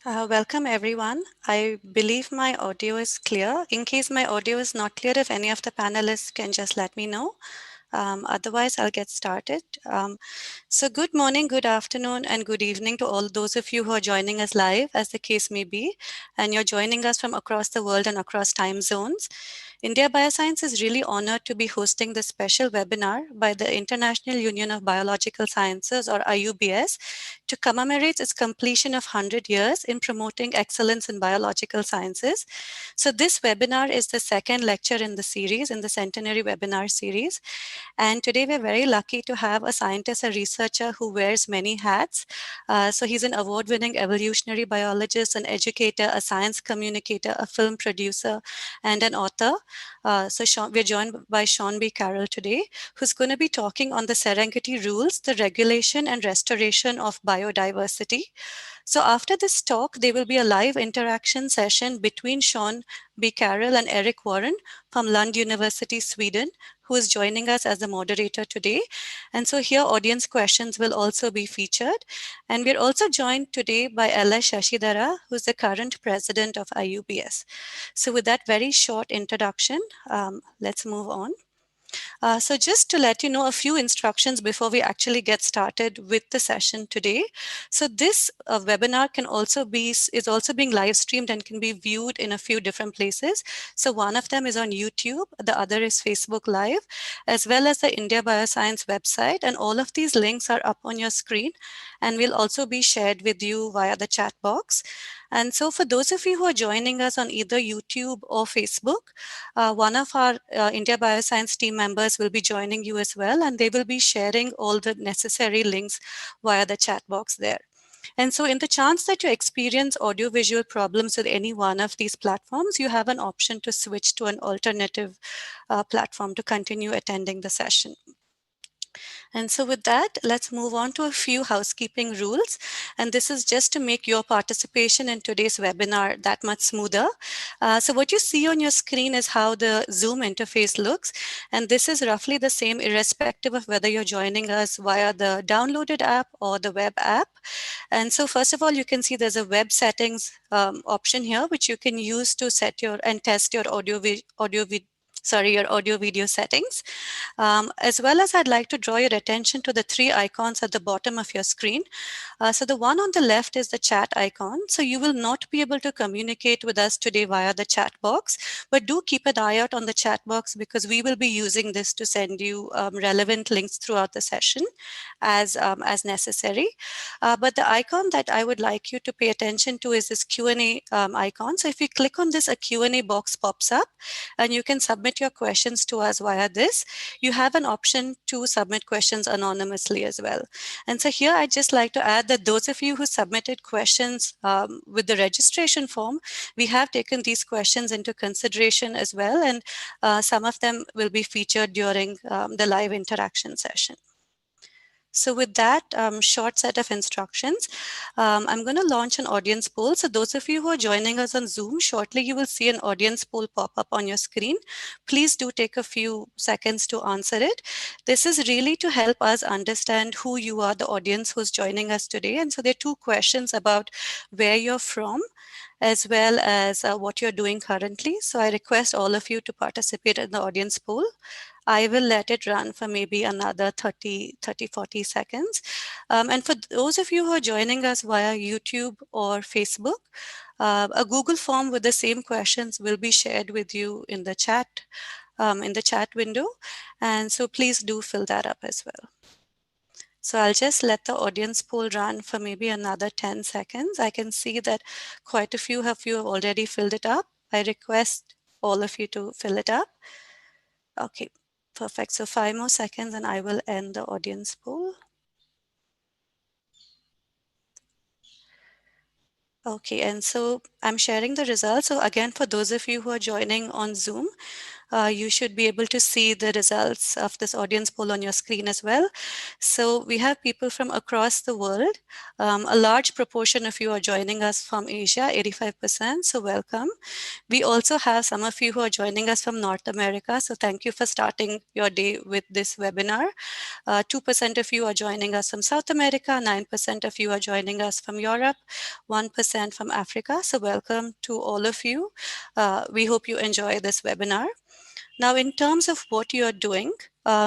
Welcome everyone. I believe my audio is clear. In case my audio is not clear, if any of the panelists can just let me know. Otherwise, I'll get started. So good morning, good afternoon, and good evening to all those of you who are joining us live, as the case may be, and you're joining us from across the world and across time zones. India Bioscience is really honored to be hosting this special webinar by the International Union of Biological Sciences, or IUBS, to commemorate its completion of 100 years in promoting excellence in biological sciences. So this webinar is the second lecture in the series, in the Centenary webinar series. And today we're very lucky to have a scientist, a researcher who wears many hats. So he's an award-winning evolutionary biologist, an educator, a science communicator, a film producer, and an author. We're joined by Sean B. Carroll today, who's going to be talking on the Serengeti rules, the regulation and restoration of biodiversity. So after this talk, there will be a live interaction session between Sean B. Carroll and Eric Warrant from Lund University, Sweden, who is joining us as the moderator today. And so here audience questions will also be featured. And we're also joined today by Ella Shashidhara, who's the current president of IUBS. So with that very short introduction, let's move on. So just to let you know a few instructions before we actually get started with the session today. So this webinar is also being live streamed and can be viewed in a few different places. So one of them is on YouTube, the other is Facebook Live, as well as the India Bioscience website. And all of these links are up on your screen and will also be shared with you via the chat box. And so for those of you who are joining us on either YouTube or Facebook, one of our India Bioscience team members will be joining you as well, and they will be sharing all the necessary links via the chat box there. And so in the chance that you experience audiovisual problems with any one of these platforms, you have an option to switch to an alternative platform to continue attending the session. And so with that, let's move on to a few housekeeping rules. And this is just to make your participation in today's webinar that much smoother. So what you see on your screen is how the Zoom interface looks. And this is roughly the same irrespective of whether you're joining us via the downloaded app or the web app. And so first of all, you can see there's a web settings option here, which you can use to set your and test your your audio video settings. As well as I'd like to draw your attention to the three icons at the bottom of your screen. So the one on the left is the chat icon. So you will not be able to communicate with us today via the chat box, but do keep an eye out on the chat box because we will be using this to send you relevant links throughout the session as necessary. But the icon that I would like you to pay attention to is this Q&A icon. So if you click on this, a Q&A box pops up and you can submit your questions to us via this. You have an option to submit questions anonymously as well. And so here I'd just like to add that those of you who submitted questions with the registration form, we have taken these questions into consideration as well, and some of them will be featured during the live interaction session. So with that short set of instructions, I'm going to launch an audience poll. So those of you who are joining us on Zoom, shortly you will see an audience poll pop up on your screen. Please do take a few seconds to answer it. This is really to help us understand who you are, the audience who's joining us today. And so there are two questions about where you're from, as well as what you're doing currently. So I request all of you to participate in the audience poll. I will let it run for maybe another 30, 40 seconds. And for those of you who are joining us via YouTube or Facebook, a Google form with the same questions will be shared with you in the chat window. And so please do fill that up as well. So I'll just let the audience poll run for maybe another 10 seconds. I can see that quite a few of you have already filled it up. I request all of you to fill it up. Okay, perfect. So 5 more seconds and I will end the audience poll. Okay, and so I'm sharing the results. So again, for those of you who are joining on Zoom, You should be able to see the results of this audience poll on your screen as well. So we have people from across the world. A large proportion of you are joining us from Asia, 85%, so welcome. We also have some of you who are joining us from North America, so thank you for starting your day with this webinar. 2% of you are joining us from South America, 9% of you are joining us from Europe, 1% from Africa, so welcome to all of you. We hope you enjoy this webinar. Now, in terms of what you're doing,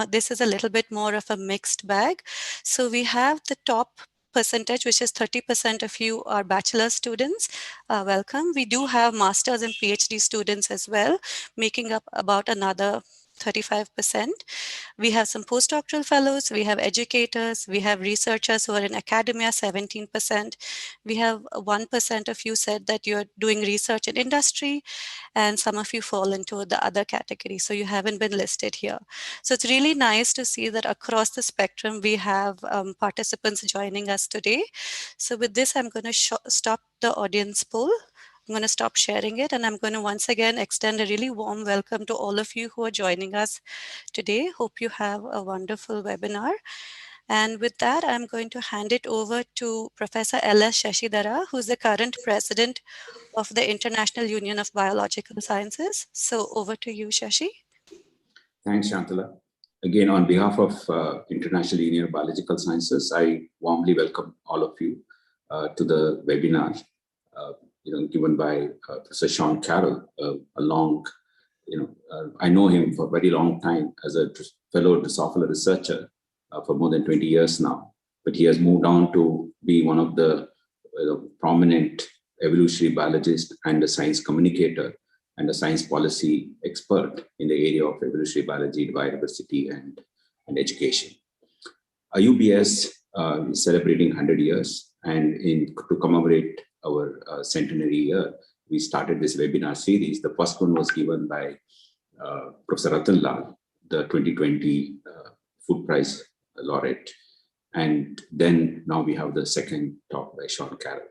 this is a little bit more of a mixed bag. So we have the top percentage, which is 30% of you are bachelor students. Welcome. We do have masters and PhD students as well, making up about another 35%. We have some postdoctoral fellows, we have educators, we have researchers who are in academia, 17%. We have 1% of you said that you're doing research in industry, and some of you fall into the other category, so you haven't been listed here. So it's really nice to see that across the spectrum we have participants joining us today. So with this, I'm going to stop the audience poll. I'm going to stop sharing it, and I'm going to once again extend a really warm welcome to all of you who are joining us today. Hope you have a wonderful webinar. And with that, I'm going to hand it over to Professor L.S. Shashidhara, who's the current president of the International Union of Biological Sciences. So over to you, Shashi. Thanks, Shantala. Again, on behalf of International Union of Biological Sciences, I warmly welcome all of you to the webinar given by Professor Sean Carroll, I know him for a very long time as a fellow Drosophila researcher for more than 20 years now, but he has moved on to be one of the prominent evolutionary biologist and a science communicator and a science policy expert in the area of evolutionary biology, biodiversity, and education. IUBS is celebrating 100 years, and to commemorate our centenary year, we started this webinar series. The first one was given by Professor Ratan Lal, the 2020 Food Prize laureate. And then now we have the second talk by Sean Carroll.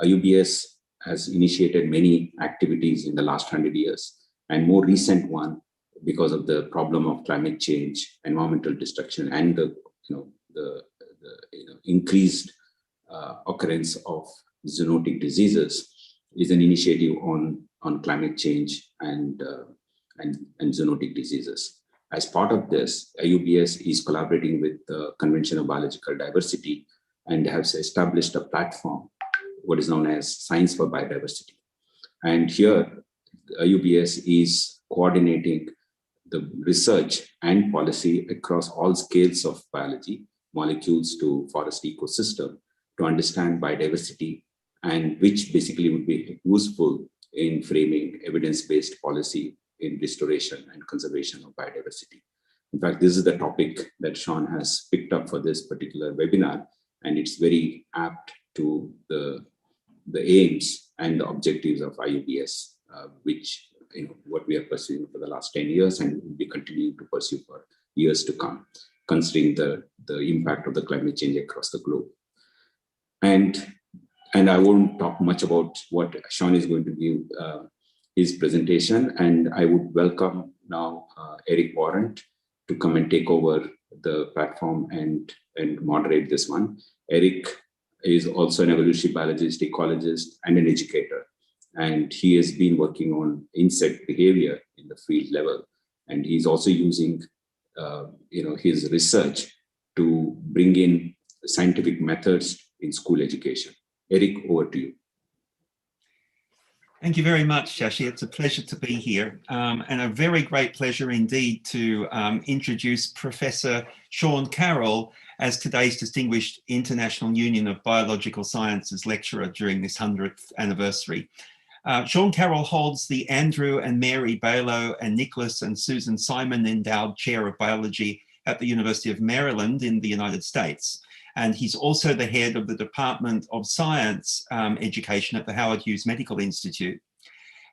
IUBS has initiated many activities in the last 100 years, and more recent one, because of the problem of climate change, environmental destruction, and the increased occurrence of zoonotic diseases, is an initiative on climate change and zoonotic diseases. As part of this, IUBS is collaborating with the Convention of Biological Diversity and has established a platform, what is known as Science for Biodiversity. And here, IUBS is coordinating the research and policy across all scales of biology, molecules to forest ecosystem, to understand biodiversity, and which basically would be useful in framing evidence-based policy in restoration and conservation of biodiversity. In fact, this is the topic that Sean has picked up for this particular webinar, and it's very apt to the aims and the objectives of IUBS, which what we are pursuing for the last 10 years and will be continuing to pursue for years to come, considering the impact of the climate change across the globe. And I won't talk much about what Sean is going to give his presentation, and I would welcome now Eric Warrant to come and take over the platform and moderate this one. Eric is also an evolutionary biologist, ecologist, and an educator, and he has been working on insect behavior in the field level, and he's also using his research to bring in scientific methods in school education. Eric, over to you. Thank you very much, Shashi. It's a pleasure to be here, and a very great pleasure indeed to introduce Professor Sean Carroll as today's Distinguished International Union of Biological Sciences lecturer during this 100th anniversary. Sean Carroll holds the Andrew and Mary Balo and Nicholas and Susan Simon Endowed Chair of Biology at the University of Maryland in the United States. And he's also the head of the Department of Science Education at the Howard Hughes Medical Institute.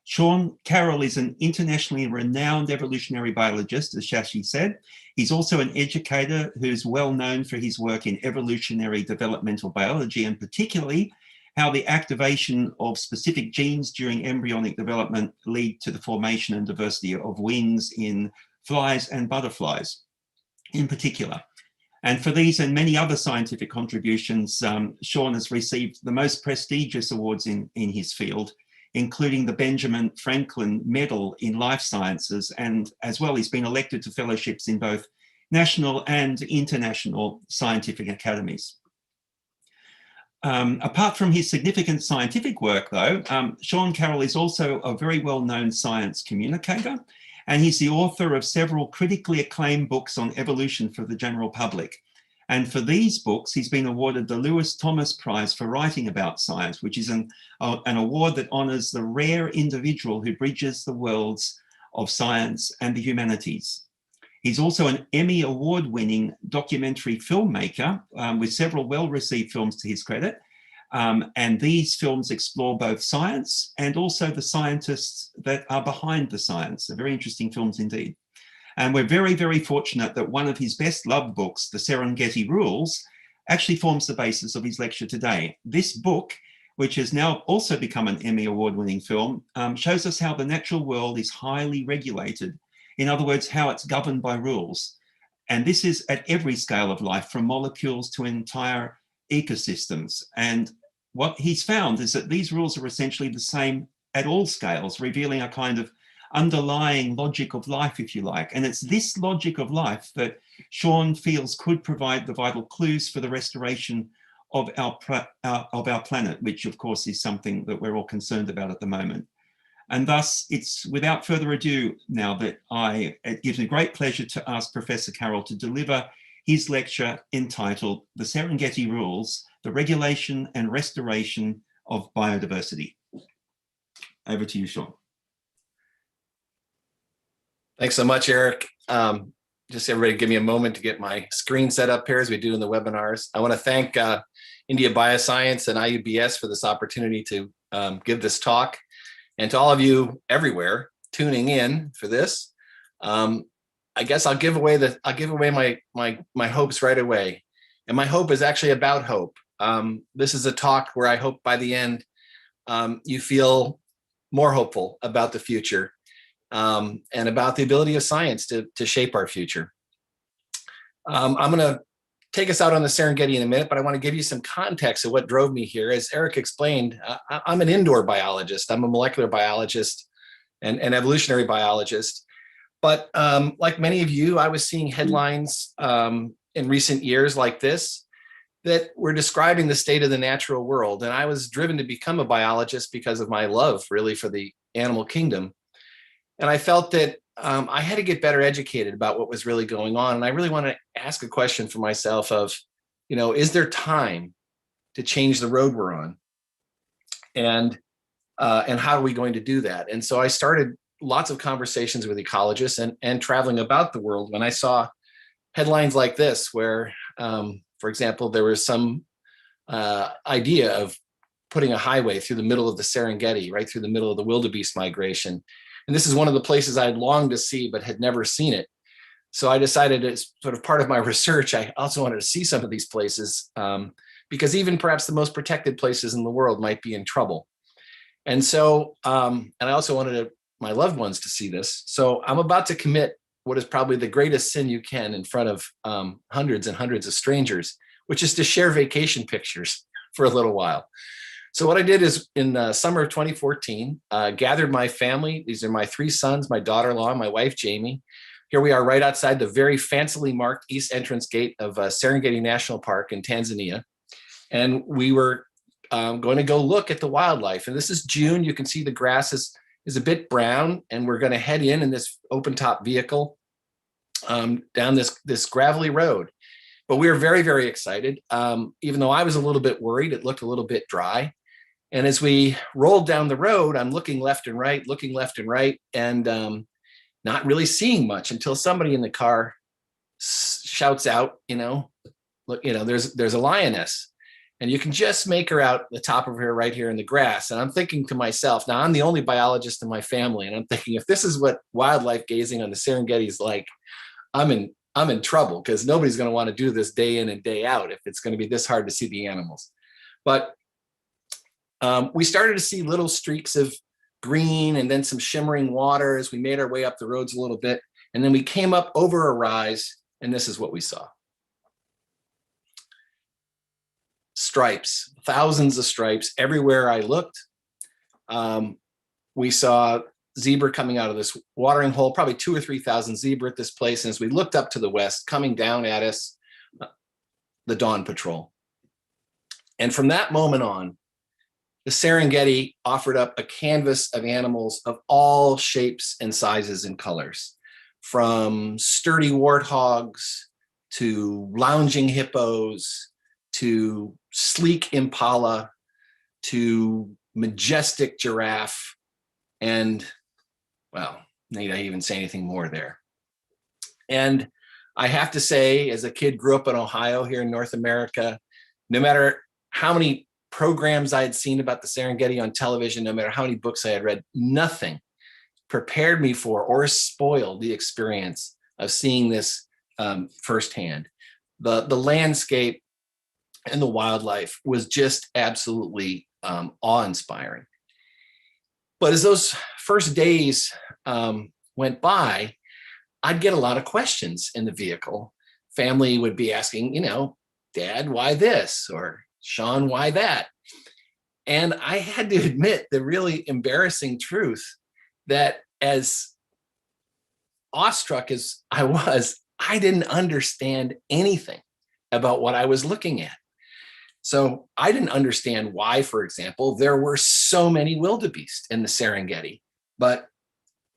Sean Carroll is an internationally renowned evolutionary biologist, as Shashi said. He's also an educator who's well known for his work in evolutionary developmental biology, and particularly how the activation of specific genes during embryonic development lead to the formation and diversity of wings in flies and butterflies in particular. And for these and many other scientific contributions, Sean has received the most prestigious awards in his field, including the Benjamin Franklin Medal in Life Sciences, and as well, he's been elected to fellowships in both national and international scientific academies. Apart from his significant scientific work, though, Sean Carroll is also a very well-known science communicator, and he's the author of several critically acclaimed books on evolution for the general public. And for these books, he's been awarded the Lewis Thomas Prize for writing about science, which is an award that honors the rare individual who bridges the worlds of science and the humanities. He's also an Emmy award-winning documentary filmmaker with several well-received films to his credit. And these films explore both science and also the scientists that are behind the science. They're very interesting films indeed. And we're very, very fortunate that one of his best-loved books, The Serengeti Rules, actually forms the basis of his lecture today. This book, which has now also become an Emmy award-winning film, shows us how the natural world is highly regulated. In other words, how it's governed by rules. And this is at every scale of life, from molecules to entire ecosystems. And what he's found is that these rules are essentially the same at all scales, revealing a kind of underlying logic of life, if you like. And it's this logic of life that Sean feels could provide the vital clues for the restoration of our planet, which of course is something that we're all concerned about at the moment. And thus, it's without further ado now that it gives me great pleasure to ask Professor Carroll to deliver his lecture entitled The Serengeti Rules, the Regulation and Restoration of Biodiversity. Over to you, Sean. Thanks so much, Eric. Just everybody give me a moment to get my screen set up here as we do in the webinars. I want to thank India Bioscience and IUBS for this opportunity to give this talk. And to all of you everywhere tuning in for this, I guess I'll give away my hopes right away. And my hope is actually about hope. This is a talk where I hope by the end you feel more hopeful about the future and about the ability of science to shape our future. I'm going to take us out on the Serengeti in a minute, but I want to give you some context of what drove me here. As Eric explained, I'm an indoor biologist. I'm a molecular biologist and an evolutionary biologist. But like many of you, I was seeing headlines in recent years like this that were describing the state of the natural world. And I was driven to become a biologist because of my love, really, for the animal kingdom. And I felt that I had to get better educated about what was really going on. And I really want to ask a question for myself of, is there time to change the road we're on? And how are we going to do that? And so I started lots of conversations with ecologists and traveling about the world when I saw headlines like this, where, for example, there was some idea of putting a highway through the middle of the Serengeti, right through the middle of the wildebeest migration. And this is one of the places I'd longed to see, but had never seen it. So I decided, as sort of part of my research, I also wanted to see some of these places because even perhaps the most protected places in the world might be in trouble. And so, and I also wanted my loved ones to see this. So I'm about to commit what is probably the greatest sin you can in front of hundreds and hundreds of strangers, which is to share vacation pictures for a little while. So what I did is in summer of 2014, gathered my family. These are my 3 sons, my daughter-in-law, my wife, Jamie. Here we are right outside the very fancily marked east entrance gate of Serengeti National Park in Tanzania. And we were going to go look at the wildlife. And this is June. You can see the grass is a bit brown, and we're going to head in this open top vehicle down this gravelly road. But we were very, very excited. Even though I was a little bit worried, it looked a little bit dry. And as we rolled down the road, I'm looking left and right, and not really seeing much until somebody in the car shouts out, look, there's a lioness. And you can just make her out the top of her right here in the grass. And I'm thinking to myself, now I'm the only biologist in my family. And I'm thinking, if this is what wildlife gazing on the Serengeti is like, I'm in trouble, because nobody's going to want to do this day in and day out if it's going to be this hard to see the animals. But We started to see little streaks of green and then some shimmering water as we made our way up the roads a little bit. And then we came up over a rise, and this is what we saw. Stripes, thousands of stripes everywhere I looked. We saw zebra coming out of this watering hole, probably 2,000 or 3,000 zebra at this place. And as we looked up to the west, coming down at us, the Dawn Patrol. And from that moment on, the Serengeti offered up a canvas of animals of all shapes and sizes and colors, from sturdy warthogs to lounging hippos to sleek impala to majestic giraffe. And, well, need I even say anything more there? And I have to say, as a kid, grew up in Ohio here in North America, no matter how many programs I had seen about the Serengeti on television, no matter how many books I had read, nothing prepared me for or spoiled the experience of seeing this firsthand. The landscape and the wildlife was just absolutely awe-inspiring. But as those first days went by, I'd get a lot of questions in the vehicle. Family would be asking, you know, Dad, why this? Or Sean, why that? And I had to admit the really embarrassing truth that as awestruck as I was, I didn't understand anything about what I was looking at. So I didn't understand why, for example, there were so many wildebeest in the Serengeti, but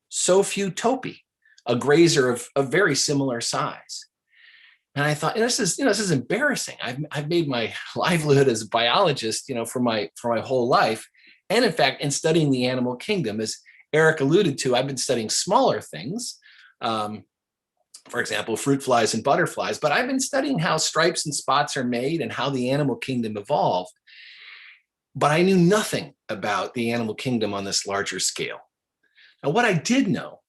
so few topi, a grazer of very similar size. And I thought, this is embarrassing. I've made my livelihood as a biologist, for my whole life. And in fact, in studying the animal kingdom, as Eric alluded to, I've been studying smaller things, for example, fruit flies and butterflies, but I've been studying how stripes and spots are made and how the animal kingdom evolved. But I knew nothing about the animal kingdom on this larger scale. Now, what I did know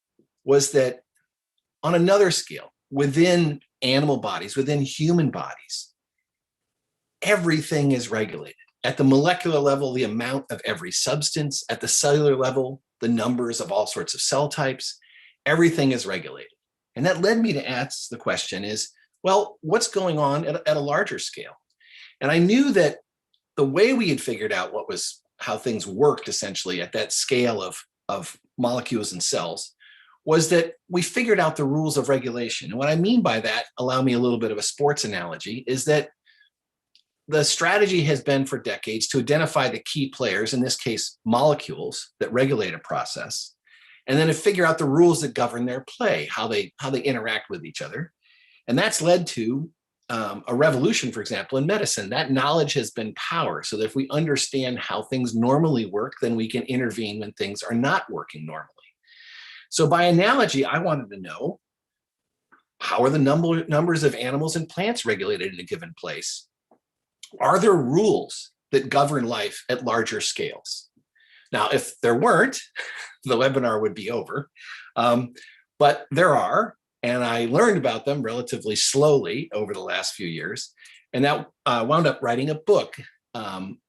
was that on another scale, within animal bodies, within human bodies, everything is regulated. At the molecular level, the amount of every substance. At the cellular level, the numbers of all sorts of cell types. Everything is regulated. And that led me to ask the question is, well, what's going on at a larger scale? And I knew that the way we had figured out how things worked essentially at that scale of molecules and cells was that we figured out the rules of regulation. And what I mean by that, allow me a little bit of a sports analogy, is that the strategy has been for decades to identify the key players, in this case, molecules that regulate a process, and then to figure out the rules that govern their play, how they interact with each other. And that's led to a revolution, for example, in medicine. That knowledge has been power, so that if we understand how things normally work, then we can intervene when things are not working normally. So by analogy, I wanted to know, how are the numbers of animals and plants regulated in a given place? Are there rules that govern life at larger scales? Now, if there weren't, the webinar would be over. But there are, and I learned about them relatively slowly over the last few years. And that wound up writing a book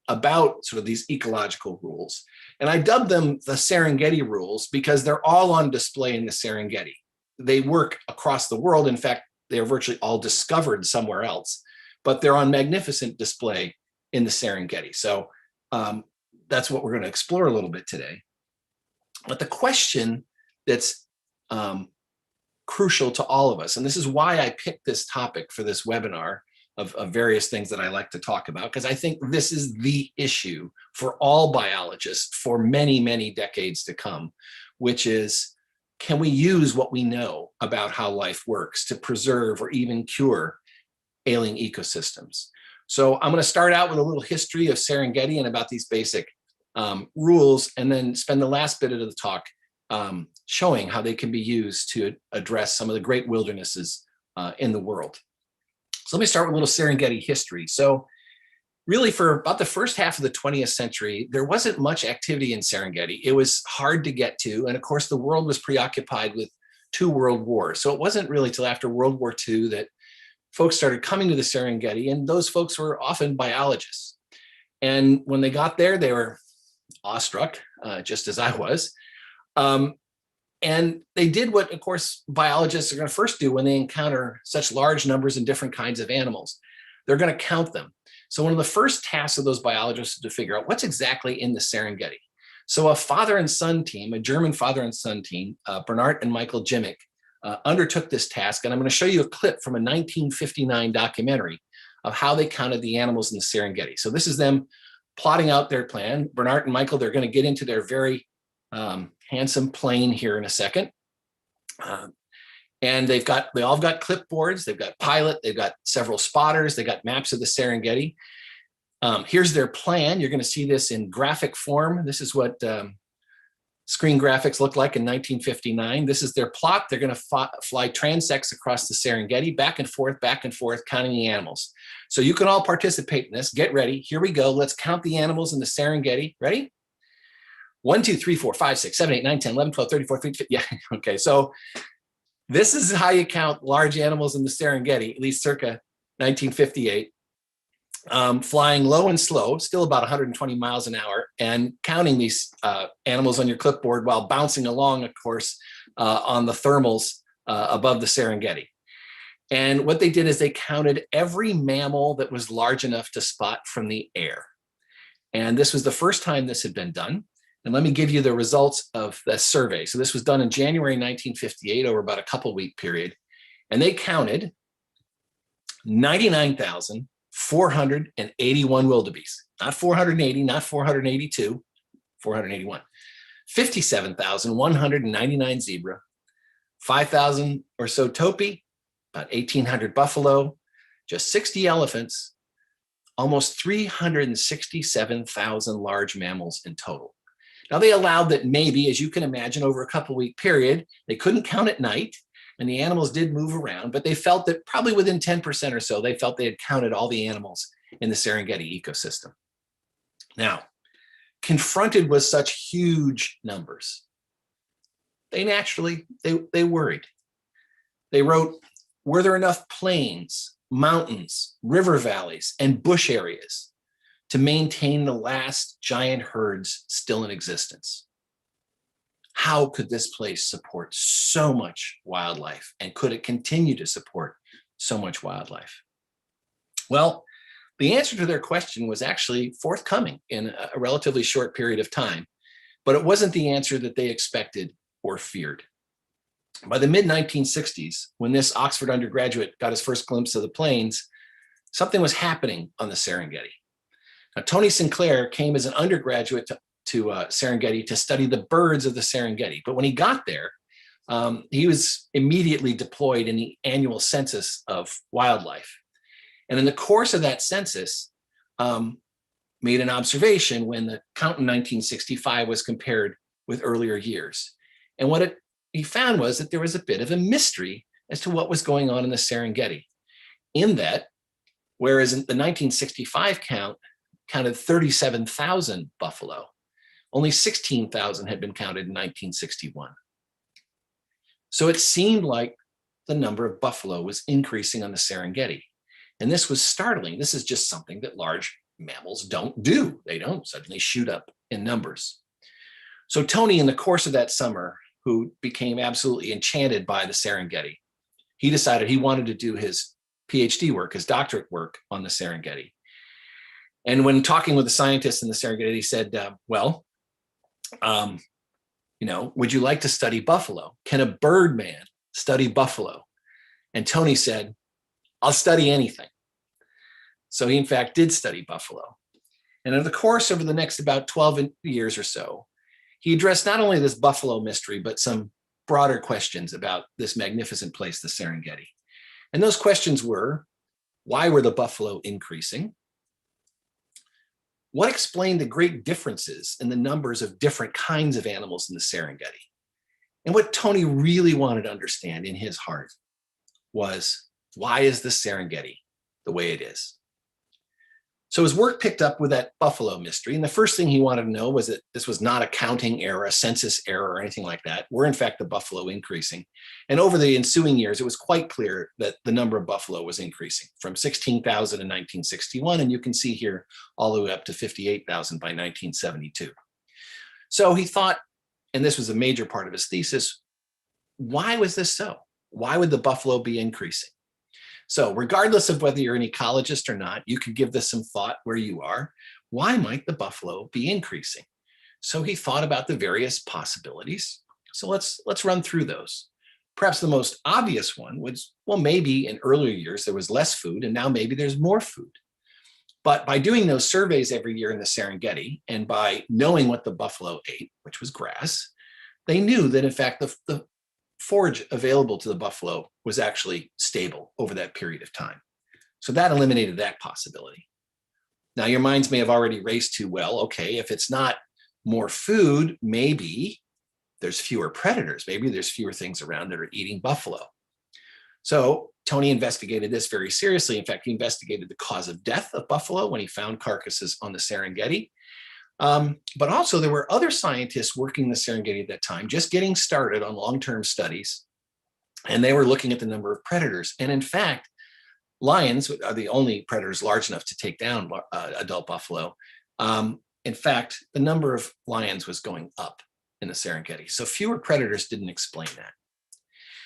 about sort of these ecological rules. And I dubbed them the Serengeti rules because they're all on display in the Serengeti. They work across the world. In fact, they're virtually all discovered somewhere else, but they're on magnificent display in the Serengeti. So that's what we're going to explore a little bit today. But the question that's crucial to all of us, and this is why I picked this topic for this webinar of various things that I like to talk about, because I think this is the issue for all biologists for many, many decades to come, which is, can we use what we know about how life works to preserve or even cure ailing ecosystems? So I'm going to start out with a little history of Serengeti and about these basic rules, and then spend the last bit of the talk showing how they can be used to address some of the great wildernesses in the world. So let me start with a little Serengeti history. So really, for about the first half of the 20th century, there wasn't much activity in Serengeti. It was hard to get to. And of course, the world was preoccupied with 2 world wars. So it wasn't really till after World War II that folks started coming to the Serengeti, and those folks were often biologists. And when they got there, they were awestruck, just as I was. And they did what, of course, biologists are going to first do when they encounter such large numbers and different kinds of animals. They're going to count them. So one of the first tasks of those biologists is to figure out what's exactly in the Serengeti. So a father and son team, a German father and son team, Bernard and Michael Jimmick, undertook this task. And I'm going to show you a clip from a 1959 documentary of how they counted the animals in the Serengeti. So this is them plotting out their plan. Bernard and Michael, they're going to get into their very handsome plane here in a second. And they all have got clipboards, they've got pilot, they've got several spotters, they got maps of the Serengeti. Here's their plan. You're going to see this in graphic form. This is what screen graphics looked like in 1959. This is their plot. They're going to fly transects across the Serengeti, back and forth, counting the animals. So you can all participate in this. Get ready. Here we go. Let's count the animals in the Serengeti. Ready? 1, 2, 3, 4, 5, 6, 7, 8, 9, 10, 11, 12, 13, 14, 15. Yeah, okay. So this is how you count large animals in the Serengeti, at least circa 1958. Flying low and slow, still about 120 miles an hour, and counting these animals on your clipboard while bouncing along, of course, on the thermals above the Serengeti. And what they did is they counted every mammal that was large enough to spot from the air. And this was the first time this had been done. And let me give you the results of the survey. So this was done in January 1958 over about a couple-week period. And they counted 99,481 wildebeest, not 480, not 482, 481, 57,199 zebra, 5,000 or so topi, about 1,800 buffalo, just 60 elephants, almost 367,000 large mammals in total. Now they allowed that maybe, as you can imagine, over a couple-week period, they couldn't count at night, and the animals did move around, but they felt that probably within 10% or so, they felt they had counted all the animals in the Serengeti ecosystem. Now, confronted with such huge numbers, they naturally, they worried. They wrote, were there enough plains, mountains, river valleys, and bush areas to maintain the last giant herds still in existence? How could this place support so much wildlife? And could it continue to support so much wildlife? Well, the answer to their question was actually forthcoming in a relatively short period of time, but it wasn't the answer that they expected or feared. By the mid-1960s, when this Oxford undergraduate got his first glimpse of the plains, something was happening on the Serengeti. Now, Tony Sinclair came as an undergraduate to Serengeti to study the birds of the Serengeti. But when he got there, he was immediately deployed in the annual census of wildlife. And in the course of that census, made an observation when the count in 1965 was compared with earlier years. And what he found was that there was a bit of a mystery as to what was going on in the Serengeti. In that, whereas in the 1965 count counted 37,000 buffalo, only 16,000 had been counted in 1961. So it seemed like the number of buffalo was increasing on the Serengeti. And this was startling. This is just something that large mammals don't do. They don't suddenly shoot up in numbers. So Tony, in the course of that summer, who became absolutely enchanted by the Serengeti, he decided he wanted to do his PhD work, his doctorate work on the Serengeti. And when talking with the scientists in the Serengeti, he said, would you like to study buffalo? Can a bird man study buffalo? And Tony said, I'll study anything. So he in fact did study buffalo. And in the course over the next about 12 years or so, he addressed not only this buffalo mystery, but some broader questions about this magnificent place, the Serengeti. And those questions were, why were the buffalo increasing? What explained the great differences in the numbers of different kinds of animals in the Serengeti? And what Tony really wanted to understand in his heart was, why is the Serengeti the way it is? So his work picked up with that buffalo mystery. And the first thing he wanted to know was that this was not a counting error, a census error, or anything like that. Were in fact the buffalo increasing? And over the ensuing years, it was quite clear that the number of buffalo was increasing from 16,000 in 1961. And you can see here all the way up to 58,000 by 1972. So he thought, and this was a major part of his thesis, why was this so? Why would the buffalo be increasing? So regardless of whether you're an ecologist or not, you could give this some thought where you are. Why might the buffalo be increasing? So he thought about the various possibilities. So let's run through those. Perhaps the most obvious one was, well, maybe in earlier years there was less food and now maybe there's more food. But by doing those surveys every year in the Serengeti and by knowing what the buffalo ate, which was grass, they knew that in fact the forage available to the buffalo was actually stable over that period of time. So that eliminated that possibility. Now your minds may have already raced to, well, okay, if it's not more food, maybe there's fewer predators. Maybe there's fewer things around that are eating buffalo. So Tony investigated this very seriously. In fact, he investigated the cause of death of buffalo when he found carcasses on the Serengeti. But also there were other scientists working in the Serengeti at that time, just getting started on long-term studies. And they were looking at the number of predators. And in fact, lions are the only predators large enough to take down adult buffalo. In fact, the number of lions was going up in the Serengeti. So fewer predators didn't explain that.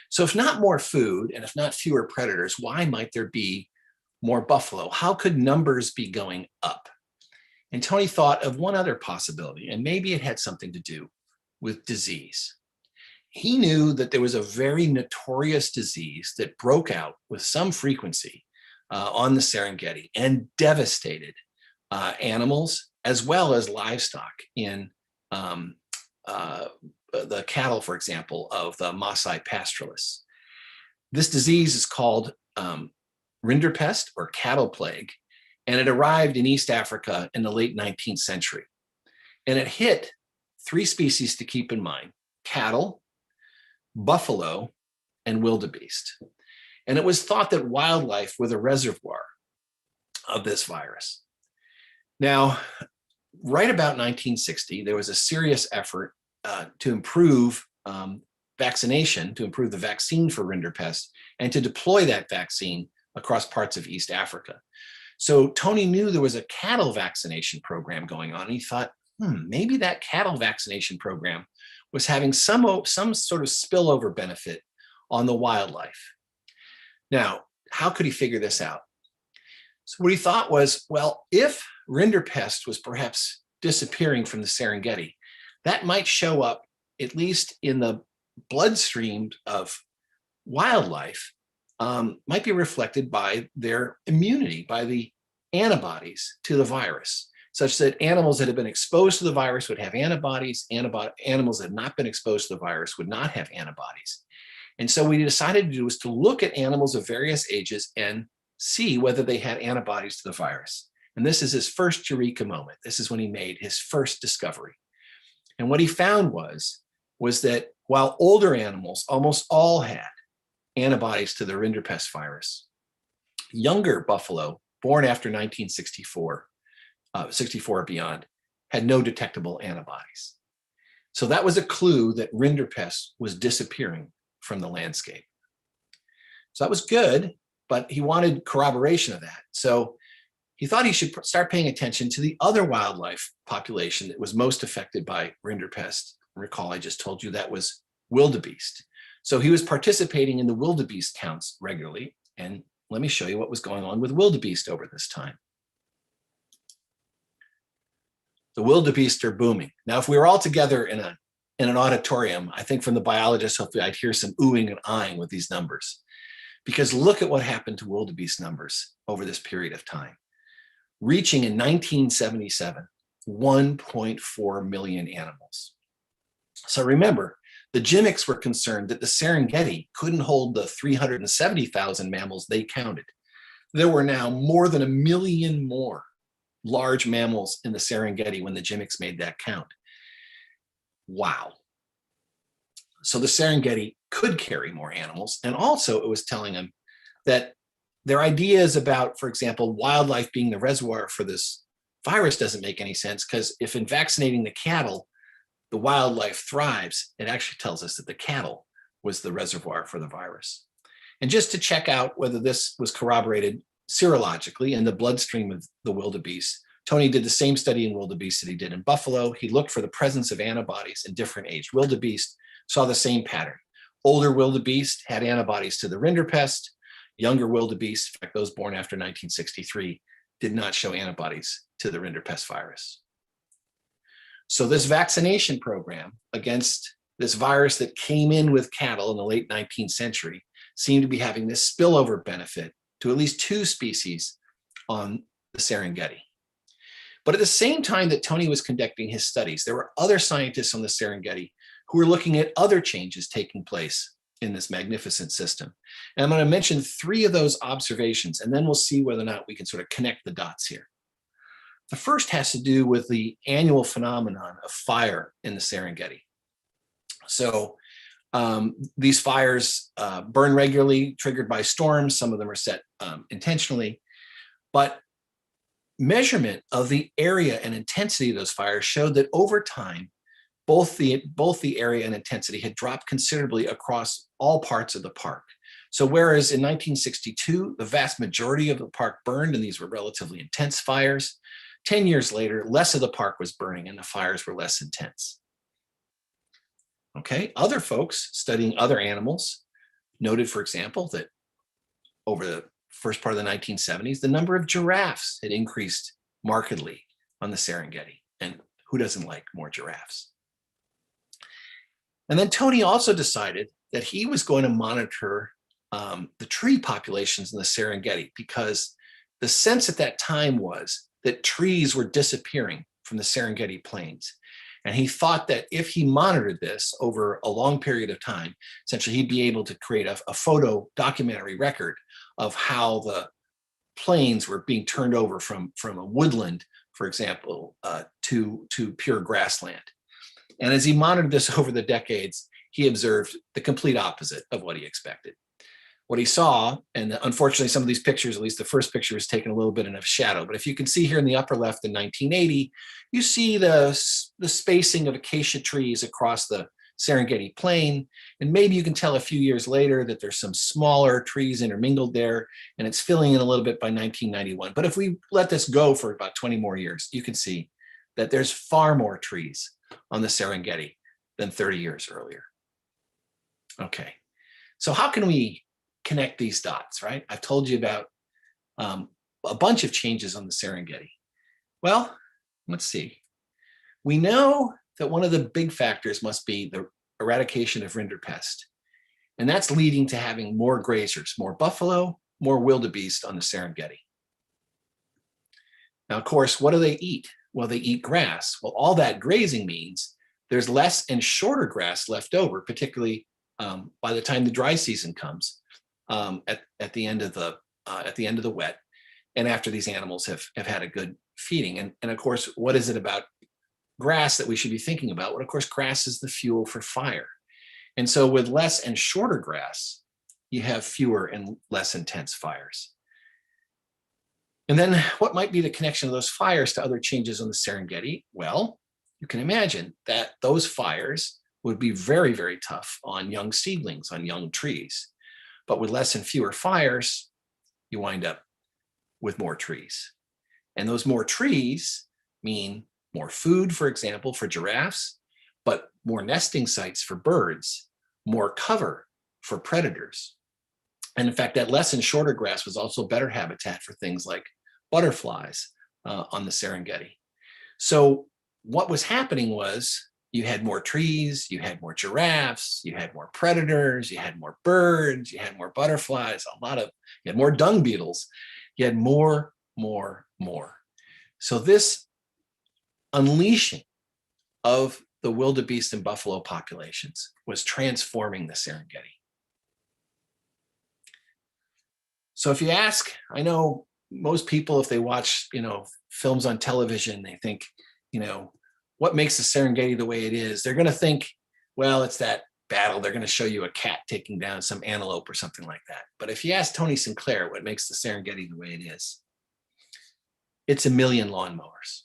So if not more food and if not fewer predators, why might there be more buffalo? How could numbers be going up? And Tony thought of one other possibility, and maybe it had something to do with disease. He knew that there was a very notorious disease that broke out with some frequency on the Serengeti and devastated animals as well as livestock in the cattle, for example, of the Maasai pastoralists. This disease is called rinderpest or cattle plague, and it arrived in East Africa in the late 19th century. And it hit three species to keep in mind: cattle, buffalo, and wildebeest. And it was thought that wildlife were the reservoir of this virus. Now, right about 1960, there was a serious effort to improve vaccination, to improve the vaccine for rinderpest, and to deploy that vaccine across parts of East Africa. So Tony knew there was a cattle vaccination program going on. And he thought, maybe that cattle vaccination program was having some sort of spillover benefit on the wildlife. Now, how could he figure this out? So what he thought was, well, if rinderpest was perhaps disappearing from the Serengeti, that might show up, at least in the bloodstream of wildlife, might be reflected by their immunity, by the antibodies to the virus, such that animals that have been exposed to the virus would have antibodies, animals that have not been exposed to the virus would not have antibodies. And so what he decided to do was to look at animals of various ages and see whether they had antibodies to the virus. And this is his first eureka moment. This is when he made his first discovery. And what he found was that while older animals almost all had antibodies to the rinderpest virus, younger buffalo born after 1964, 64 or beyond, had no detectable antibodies. So that was a clue that rinderpest was disappearing from the landscape. So that was good, but he wanted corroboration of that. So he thought he should start paying attention to the other wildlife population that was most affected by rinderpest. Recall, I just told you that was wildebeest. So he was participating in the wildebeest counts regularly. And let me show you what was going on with wildebeest over this time. The wildebeest are booming. Now, if we were all together in an auditorium, I think from the biologists, hopefully I'd hear some oohing and eyeing with these numbers. Because look at what happened to wildebeest numbers over this period of time. Reaching in 1977, 1.4 million animals. So remember, the Jimics were concerned that the Serengeti couldn't hold the 370,000 mammals they counted. There were now more than 1 million more large mammals in the Serengeti when the Jimics made that count. Wow. So the Serengeti could carry more animals. And also it was telling them that their ideas about, for example, wildlife being the reservoir for this virus doesn't make any sense, because if in vaccinating the cattle, the wildlife thrives, it actually tells us that the cattle was the reservoir for the virus. And just to check out whether this was corroborated serologically in the bloodstream of the wildebeest, Tony did the same study in wildebeest that he did in buffalo. He looked for the presence of antibodies in different aged wildebeest, saw the same pattern. Older wildebeest had antibodies to the rinderpest. Younger wildebeest, in fact, those born after 1963, did not show antibodies to the rinderpest virus. So this vaccination program against this virus that came in with cattle in the late 19th century seemed to be having this spillover benefit to at least 2 species on the Serengeti. But at the same time that Tony was conducting his studies, there were other scientists on the Serengeti who were looking at other changes taking place in this magnificent system. And I'm going to mention 3 of those observations, and then we'll see whether or not we can sort of connect the dots here. The first has to do with the annual phenomenon of fire in the Serengeti. So these fires burn regularly, triggered by storms. Some of them are set intentionally, but measurement of the area and intensity of those fires showed that over time, both the area and intensity had dropped considerably across all parts of the park. So whereas in 1962, the vast majority of the park burned and these were relatively intense fires, 10 years later, less of the park was burning and the fires were less intense. Okay, other folks studying other animals noted, for example, that over the first part of the 1970s, the number of giraffes had increased markedly on the Serengeti. And who doesn't like more giraffes? And then Tony also decided that he was going to monitor the tree populations in the Serengeti, because the sense at that time was that trees were disappearing from the Serengeti plains. And he thought that if he monitored this over a long period of time, essentially he'd be able to create a photo documentary record of how the plains were being turned over from a woodland, for example, to pure grassland. And as he monitored this over the decades, he observed the complete opposite of what he expected. What he saw, and unfortunately some of these pictures, at least the first picture, is taken a little bit in a shadow, but if you can see here in the upper left in 1980, you see the spacing of acacia trees across the Serengeti plain, and maybe you can tell a few years later that there's some smaller trees intermingled there, and it's filling in a little bit by 1991. But if we let this go for about 20 more years, you can see that there's far more trees on the Serengeti than 30 years earlier. Okay, so how can we connect these dots, right? I've told you about a bunch of changes on the Serengeti. Well, let's see. We know that one of the big factors must be the eradication of rinderpest. And that's leading to having more grazers, more buffalo, more wildebeest on the Serengeti. Now, of course, what do they eat? Well, they eat grass. Well, all that grazing means there's less and shorter grass left over, particularly by the time the dry season comes at the end of the wet, and after these animals have had a good feeding. And of course, what is it about grass that we should be thinking about? Well, of course, grass is the fuel for fire. And so with less and shorter grass, you have fewer and less intense fires. And then what might be the connection of those fires to other changes on the Serengeti? Well, you can imagine that those fires would be very, very tough on young seedlings, on young trees. But with less and fewer fires, you wind up with more trees. And those more trees mean more food, for example, for giraffes, but more nesting sites for birds, more cover for predators. And in fact, that less and shorter grass was also better habitat for things like butterflies on the Serengeti. So what was happening was you had more trees, you had more giraffes, you had more predators, you had more birds, you had more butterflies, you had more dung beetles, you had more. So this unleashing of the wildebeest and buffalo populations was transforming the Serengeti. So if you ask, I know most people, if they watch, films on television, they think, what makes the Serengeti the way it is? They're going to think, well, it's that battle, they're going to show you a cat taking down some antelope or something like that. But if you ask Tony Sinclair what makes the Serengeti the way it is, it's 1 million lawnmowers.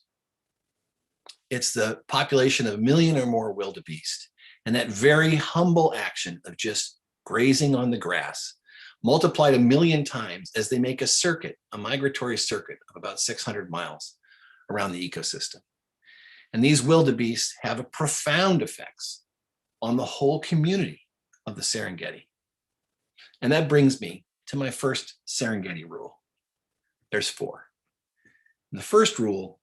It's the population of 1 million or more wildebeest. And that very humble action of just grazing on the grass, multiplied 1 million times as they make a circuit, a migratory circuit of about 600 miles around the ecosystem. And these wildebeest have profound effects on the whole community of the Serengeti. And that brings me to my first Serengeti rule. There's 4. And the first rule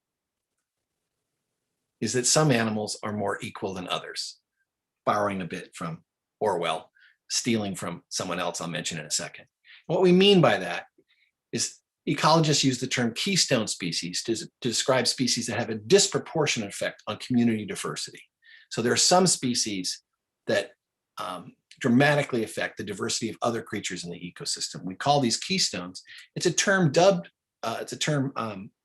is that some animals are more equal than others, borrowing a bit from Orwell, stealing from someone else I'll mention in a second. What we mean by that is ecologists use the term keystone species to describe species that have a disproportionate effect on community diversity. So there are some species that dramatically affect the diversity of other creatures in the ecosystem. We call these keystones. It's a term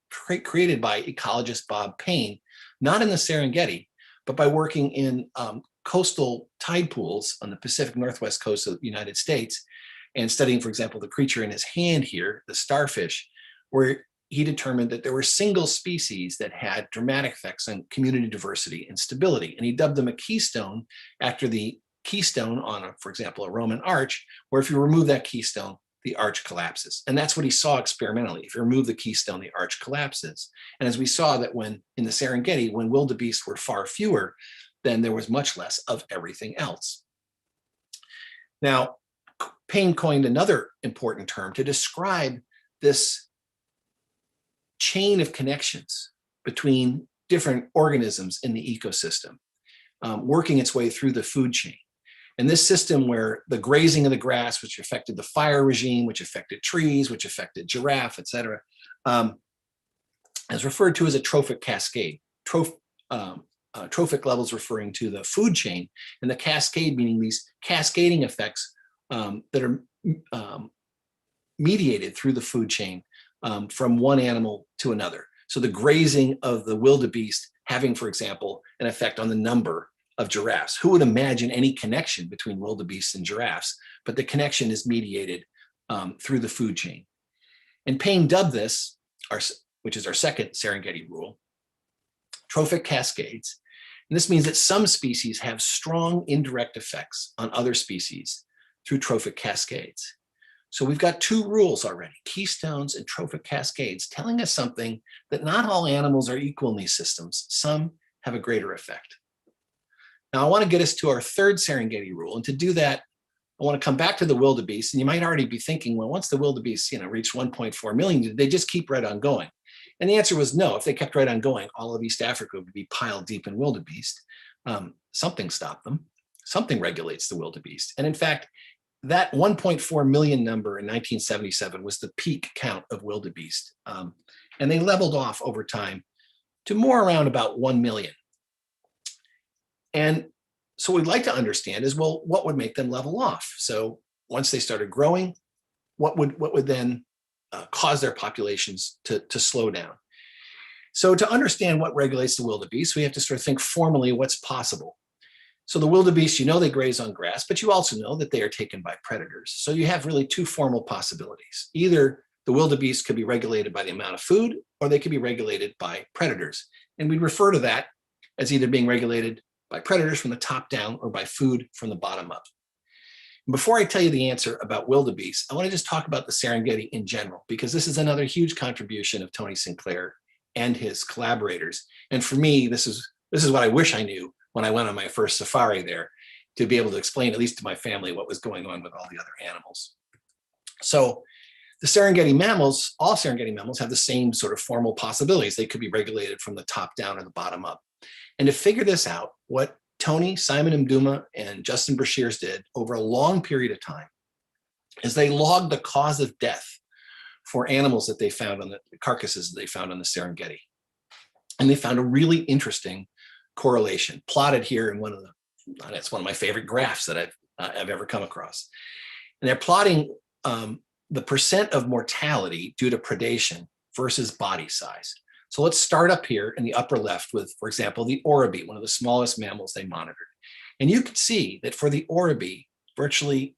created by ecologist Bob Payne, not in the Serengeti, but by working in coastal tide pools on the Pacific Northwest coast of the United States and studying, for example, the creature in his hand here, the starfish, where he determined that there were single species that had dramatic effects on community diversity and stability. And he dubbed them a keystone after the keystone on, for example, a Roman arch, where if you remove that keystone, the arch collapses. And that's what he saw experimentally. If you remove the keystone, the arch collapses. And as we saw that when in the Serengeti, when wildebeest were far fewer, then there was much less of everything else. Now, Payne coined another important term to describe this chain of connections between different organisms in the ecosystem, working its way through the food chain. And this system where the grazing of the grass, which affected the fire regime, which affected trees, which affected giraffe, et cetera, is referred to as a trophic cascade. Trophic levels referring to the food chain, and the cascade meaning these cascading effects that are mediated through the food chain from one animal to another. So the grazing of the wildebeest having, for example, an effect on the number of giraffes. Who would imagine any connection between wildebeest and giraffes? But the connection is mediated through the food chain. And Payne dubbed this, which is our second Serengeti rule, trophic cascades. And this means that some species have strong indirect effects on other species through trophic cascades. So we've got 2 rules already, keystones and trophic cascades, telling us something that not all animals are equal in these systems. Some have a greater effect. Now I want to get us to our third Serengeti rule. And to do that, I want to come back to the wildebeest. And you might already be thinking, well, once the wildebeest reached 1.4 million, did they just keep right on going? And the answer was no. If they kept right on going, all of East Africa would be piled deep in wildebeest. Something stopped them. Something regulates the wildebeest. And in fact, that 1.4 million number in 1977 was the peak count of wildebeest. And they leveled off over time to more around about 1 million. And so what we'd like to understand is, well, what would make them level off? So once they started growing, what would then cause their populations to slow down? So to understand what regulates the wildebeest, we have to sort of think formally what's possible. So the wildebeest, they graze on grass, but you also know that they are taken by predators. So you have really 2 formal possibilities. Either the wildebeest could be regulated by the amount of food, or they could be regulated by predators. And we refer to that as either being regulated by predators from the top down or by food from the bottom up. Before I tell you the answer about wildebeest, I want to just talk about the Serengeti in general, because this is another huge contribution of Tony Sinclair and his collaborators. And for me, this is what I wish I knew when I went on my first safari there, to be able to explain, at least to my family, what was going on with all the other animals. So the Serengeti mammals, all Serengeti mammals have the same sort of formal possibilities. They could be regulated from the top down or the bottom up. And to figure this out, what Tony, Simon Mduma, and Justin Brashears did over a long period of time is they logged the cause of death for animals that they found on the carcasses that they found on the Serengeti. And they found a really interesting correlation plotted here in it's one of my favorite graphs that I've ever come across. And they're plotting the percent of mortality due to predation versus body size. So let's start up here in the upper left with, for example, the oribi, one of the smallest mammals they monitored. And you can see that for the oribi, virtually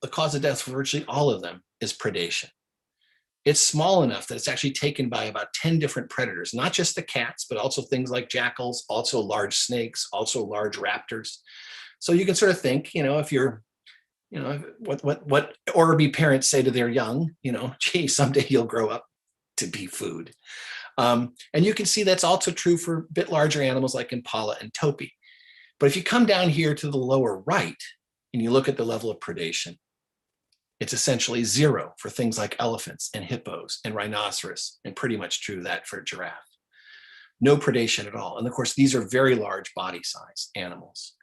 the cause of death for virtually all of them is predation. It's small enough that it's actually taken by about 10 different predators, not just the cats, but also things like jackals, also large snakes, also large raptors. So you can sort of think, if you're, what oribi parents say to their young, gee, someday you'll grow up to be food. And you can see that's also true for a bit larger animals like impala and topi. But if you come down here to the lower right and you look at the level of predation, it's essentially 0 for things like elephants and hippos and rhinoceros, and pretty much true that for giraffe. No predation at all. And of course, these are very large body size animals.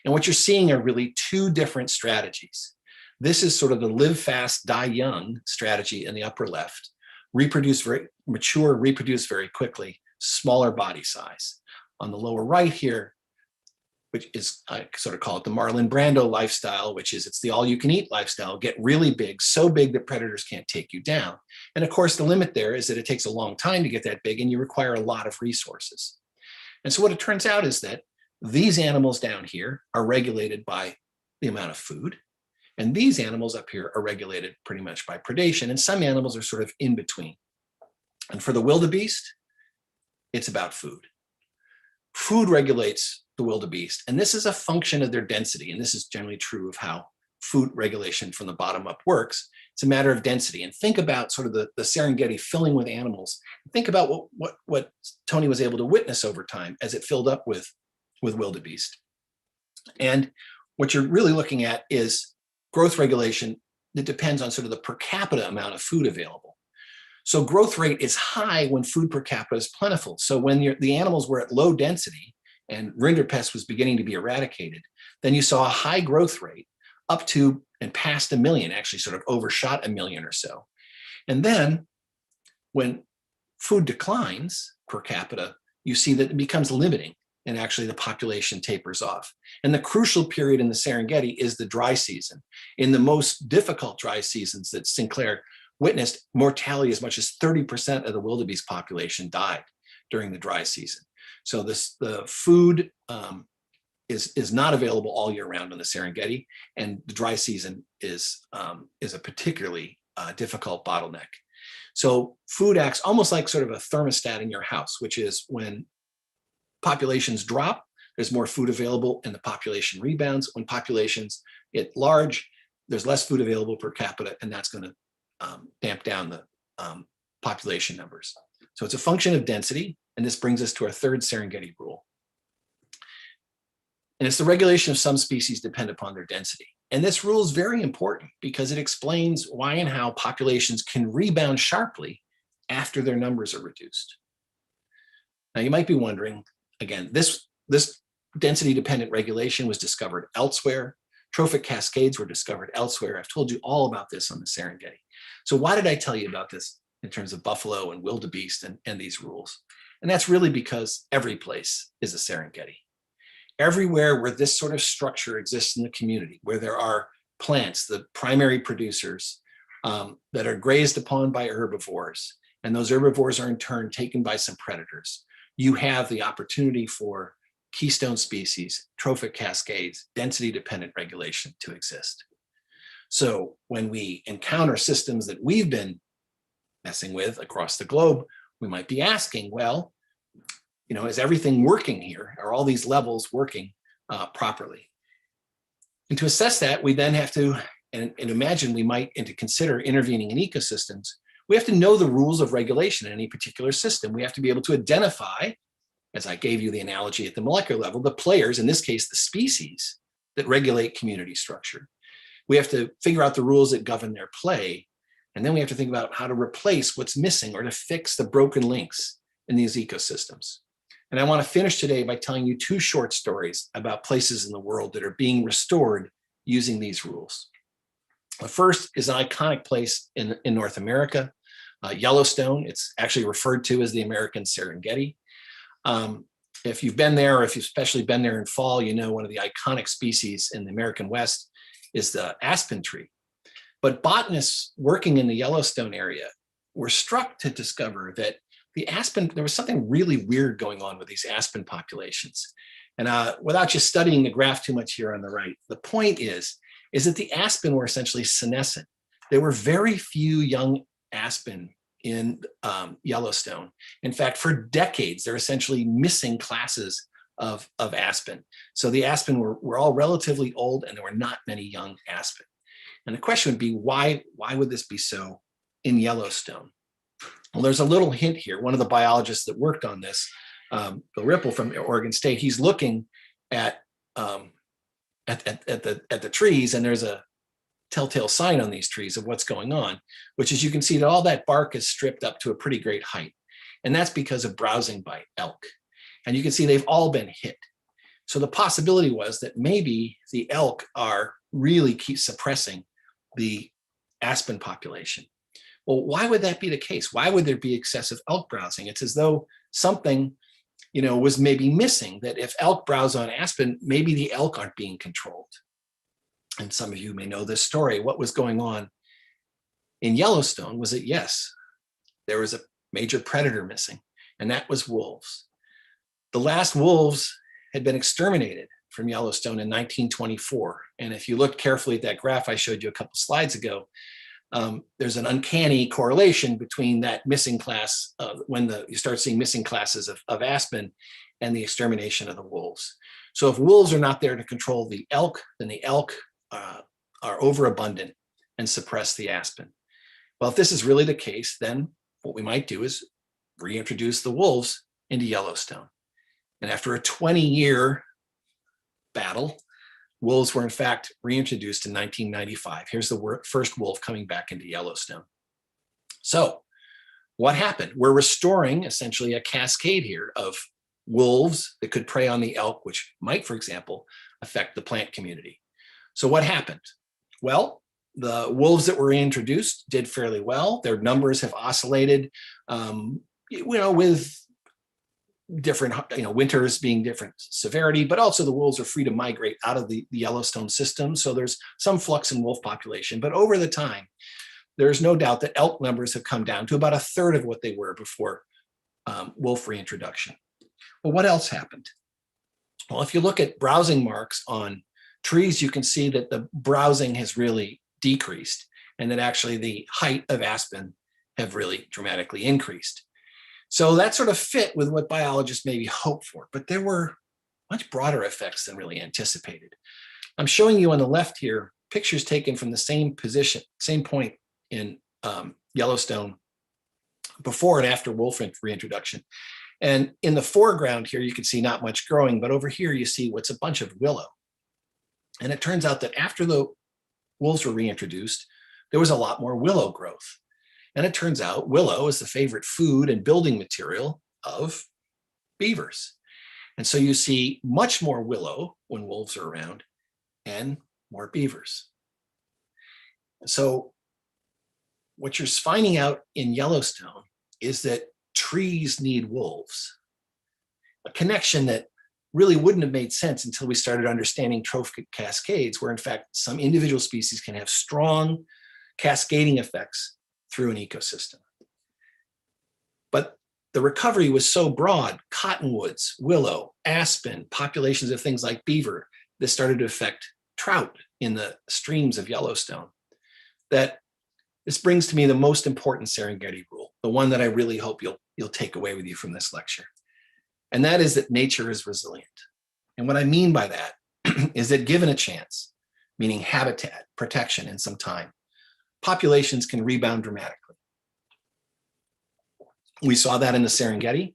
And what you're seeing are really 2 different strategies. This is sort of the live fast, die young strategy in the upper left. Reproduce very mature, reproduce very quickly, smaller body size. On the lower right here, which is, I sort of call it the Marlon Brando lifestyle, which is it's the all-you-can-eat lifestyle, get really big, so big that predators can't take you down. And of course, the limit there is that it takes a long time to get that big and you require a lot of resources. And so what it turns out is that these animals down here are regulated by the amount of food, and these animals up here are regulated pretty much by predation, and some animals are sort of in between. And for the wildebeest, it's about food. Food regulates the wildebeest, and this is a function of their density, and this is generally true of how food regulation from the bottom up works. It's a matter of density. And think about sort of the Serengeti filling with animals. Think about what Tony was able to witness over time as it filled up with wildebeest. And what you're really looking at is growth regulation that depends on sort of the per capita amount of food available. So growth rate is high when food per capita is plentiful. So when the animals were at low density and rinderpest was beginning to be eradicated, then you saw a high growth rate up to and past 1 million, actually sort of overshot 1 million or so. And then when food declines per capita, you see that it becomes limiting and actually the population tapers off. And the crucial period in the Serengeti is the dry season. In the most difficult dry seasons that Sinclair witnessed, mortality as much as 30% of the wildebeest population died during the dry season. So the food is not available all year round in the Serengeti, and the dry season is a particularly difficult bottleneck. So food acts almost like sort of a thermostat in your house, which is when populations drop, there's more food available and the population rebounds. When populations get large, there's less food available per capita, and that's going to damp down the population numbers. So it's a function of density, and this brings us to our third Serengeti rule. And it's the regulation of some species depend upon their density. And this rule is very important because it explains why and how populations can rebound sharply after their numbers are reduced. Now you might be wondering, again, this density-dependent regulation was discovered elsewhere. Trophic cascades were discovered elsewhere. I've told you all about this on the Serengeti. So why did I tell you about this in terms of buffalo and wildebeest and these rules? And that's really because every place is a Serengeti. Everywhere where this sort of structure exists in the community, where there are plants, the primary producers that are grazed upon by herbivores, and those herbivores are in turn taken by some predators, you have the opportunity for keystone species, trophic cascades, density-dependent regulation to exist. So when we encounter systems that we've been messing with across the globe, we might be asking, well, is everything working here? Are all these levels working properly? And to assess that, we then have to, and imagine we might, and to consider intervening in ecosystems, we have to know the rules of regulation in any particular system. We have to be able to identify, as I gave you the analogy at the molecular level, the players, in this case, the species that regulate community structure. We have to figure out the rules that govern their play. And then we have to think about how to replace what's missing or to fix the broken links in these ecosystems. And I want to finish today by telling you 2 short stories about places in the world that are being restored using these rules. The first is an iconic place in North America, Yellowstone. It's actually referred to as the American Serengeti. If you've been there, or if you've especially been there in fall, one of the iconic species in the American West is the aspen tree. But botanists working in the Yellowstone area were struck to discover that the aspen, there was something really weird going on with these aspen populations. And without just studying the graph too much here on the right, the point is that the aspen were essentially senescent. There were very few young aspen in Yellowstone. In fact, for decades, they're essentially missing classes of aspen. So the aspen were all relatively old, and there were not many young aspen. And the question would be, why would this be so in Yellowstone? Well, there's a little hint here. One of the biologists that worked on this, Bill Ripple from Oregon State, he's looking at the trees, and there's a telltale sign on these trees of what's going on, which is you can see that all that bark is stripped up to a pretty great height. And that's because of browsing by elk. And you can see they've all been hit. So the possibility was that maybe the elk are really keep suppressing the aspen population. Well, why would that be the case? Why would there be excessive elk browsing? It's as though something, was maybe missing, that if elk browse on aspen, maybe the elk aren't being controlled. And some of you may know this story. What was going on in Yellowstone was that, yes, there was a major predator missing, and that was wolves. The last wolves had been exterminated from Yellowstone in 1924. And if you look carefully at that graph I showed you a couple slides ago, there's an uncanny correlation between that missing class, when you start seeing missing classes of aspen, and the extermination of the wolves. So if wolves are not there to control the elk, then the elk are overabundant and suppress the aspen. Well, if this is really the case, then what we might do is reintroduce the wolves into Yellowstone. And after a 20-year battle, wolves were in fact reintroduced in 1995. Here's the first wolf coming back into Yellowstone. So what happened? We're restoring essentially a cascade here of wolves that could prey on the elk, which might, for example, affect the plant community. So what happened? Well, the wolves that were reintroduced did fairly well. Their numbers have oscillated, with different, winters being different severity, but also the wolves are free to migrate out of the Yellowstone system. So there's some flux in wolf population, but over the time, there's no doubt that elk numbers have come down to about 1/3 of what they were before wolf reintroduction. Well, what else happened? Well, if you look at browsing marks on trees, you can see that the browsing has really decreased, and that actually the height of aspen have really dramatically increased. So that sort of fit with what biologists maybe hoped for, but there were much broader effects than really anticipated. I'm showing you on the left here pictures taken from the same position, same point in Yellowstone before and after wolf reintroduction. And in the foreground here, you can see not much growing, but over here you see what's a bunch of willow. And it turns out that after the wolves were reintroduced, there was a lot more willow growth. And it turns out willow is the favorite food and building material of beavers. And so you see much more willow when wolves are around and more beavers. So what you're finding out in Yellowstone is that trees need wolves, a connection that really wouldn't have made sense until we started understanding trophic cascades, where in fact some individual species can have strong cascading effects through an ecosystem. But the recovery was so broad, cottonwoods, willow, aspen, populations of things like beaver, that started to affect trout in the streams of Yellowstone, that this brings to me the most important Serengeti rule, the one that I really hope you'll take away with you from this lecture. And that is that nature is resilient. And what I mean by that is that given a chance, meaning habitat, protection, and some time, populations can rebound dramatically. We saw that in the Serengeti.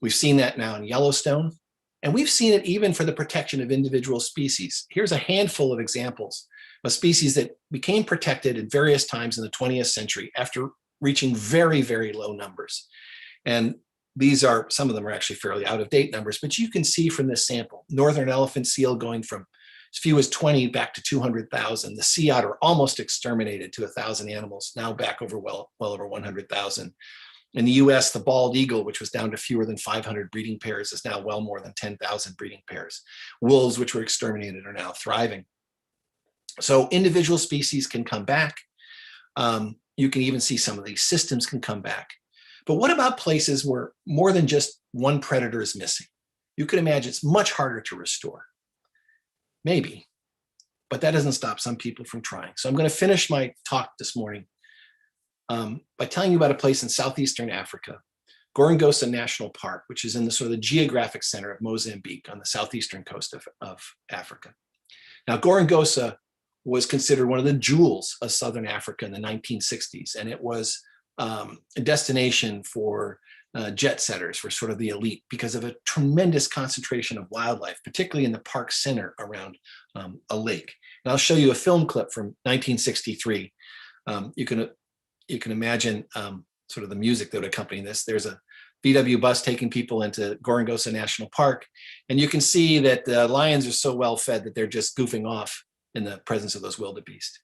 We've seen that now in Yellowstone. And we've seen it even for the protection of individual species. Here's a handful of examples of species that became protected at various times in the 20th century after reaching very, very low numbers. And these are, some of them are actually fairly out of date numbers, but you can see from this sample, northern elephant seal going from as few as 20 back to 200,000. The sea otter almost exterminated to 1,000 animals, now back over well over 100,000. In the US, the bald eagle, which was down to fewer than 500 breeding pairs, is now well more than 10,000 breeding pairs. Wolves, which were exterminated, are now thriving. So individual species can come back. You can even see some of these systems can come back. But what about places where more than just one predator is missing? you can imagine it's much harder to restore. Maybe, but that doesn't stop some people from trying. So I'm going to finish my talk this morning by telling you about a place in southeastern Africa, Gorongosa National Park, which is in the sort of the geographic center of Mozambique on the southeastern coast of Africa. Now, Gorongosa was considered one of the jewels of Southern Africa in the 1960s, and it was a destination for jet setters, for sort of the elite, because of a tremendous concentration of wildlife, particularly in the park center around a lake. And I'll show you a film clip from 1963. You can imagine sort of the music that would accompany this. There's a VW bus taking people into Gorongosa National Park, and you can see that the lions are so well fed that they're just goofing off in the presence of those wildebeest.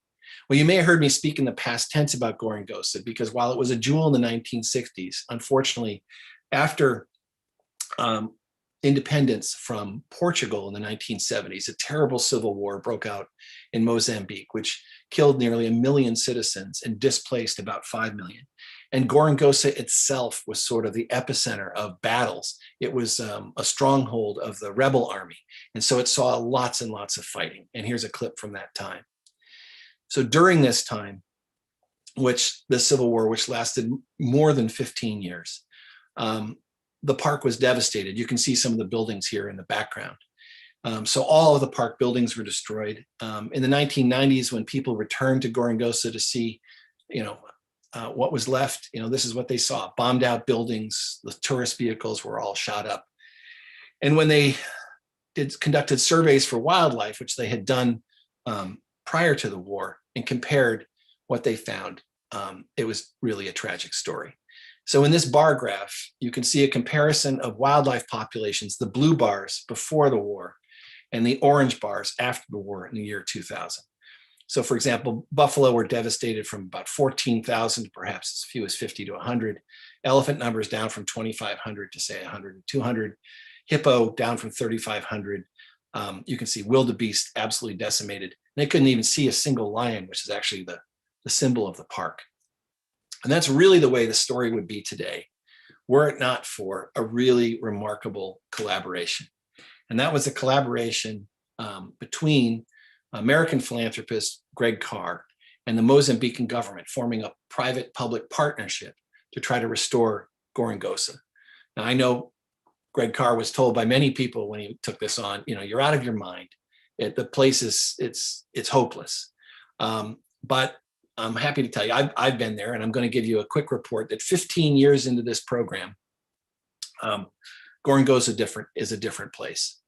Well, you may have heard me speak in the past tense about Gorongosa, because while it was a jewel in the 1960s, unfortunately, after independence from Portugal in the 1970s, a terrible civil war broke out in Mozambique, which killed nearly 1 million citizens and displaced about 5 million. And Gorongosa itself was sort of the epicenter of battles. It was a stronghold of the rebel army. And so it saw lots and lots of fighting. And here's a clip from that time. So during this time, which the Civil War, which lasted more than 15 years, the park was devastated. You can see some of the buildings here in the background. So all of the park buildings were destroyed. In the 1990s, when people returned to Gorongosa to see, what was left, this is what they saw: bombed out buildings. The tourist vehicles were all shot up. And when they conducted surveys for wildlife, which they had done prior to the war, and compared what they found, it was really a tragic story. So in this bar graph, you can see a comparison of wildlife populations, the blue bars before the war and the orange bars after the war in the year 2000. So for example, buffalo were devastated from about 14,000 to perhaps as few as 50 to 100. Elephant numbers down from 2,500 to say 100 to 200. Hippo down from 3,500. You can see wildebeest absolutely decimated. They couldn't even see a single lion, which is actually the symbol of the park. And that's really the way the story would be today, were it not for a really remarkable collaboration. And that was a collaboration between American philanthropist Greg Carr and the Mozambican government, forming a private-public partnership to try to restore Gorongosa. Now, I know Greg Carr was told by many people when he took this on, you're out of your mind. The place it's hopeless. But I'm happy to tell you, I've been there, and I'm going to give you a quick report that 15 years into this program, Gorongosa is a different place.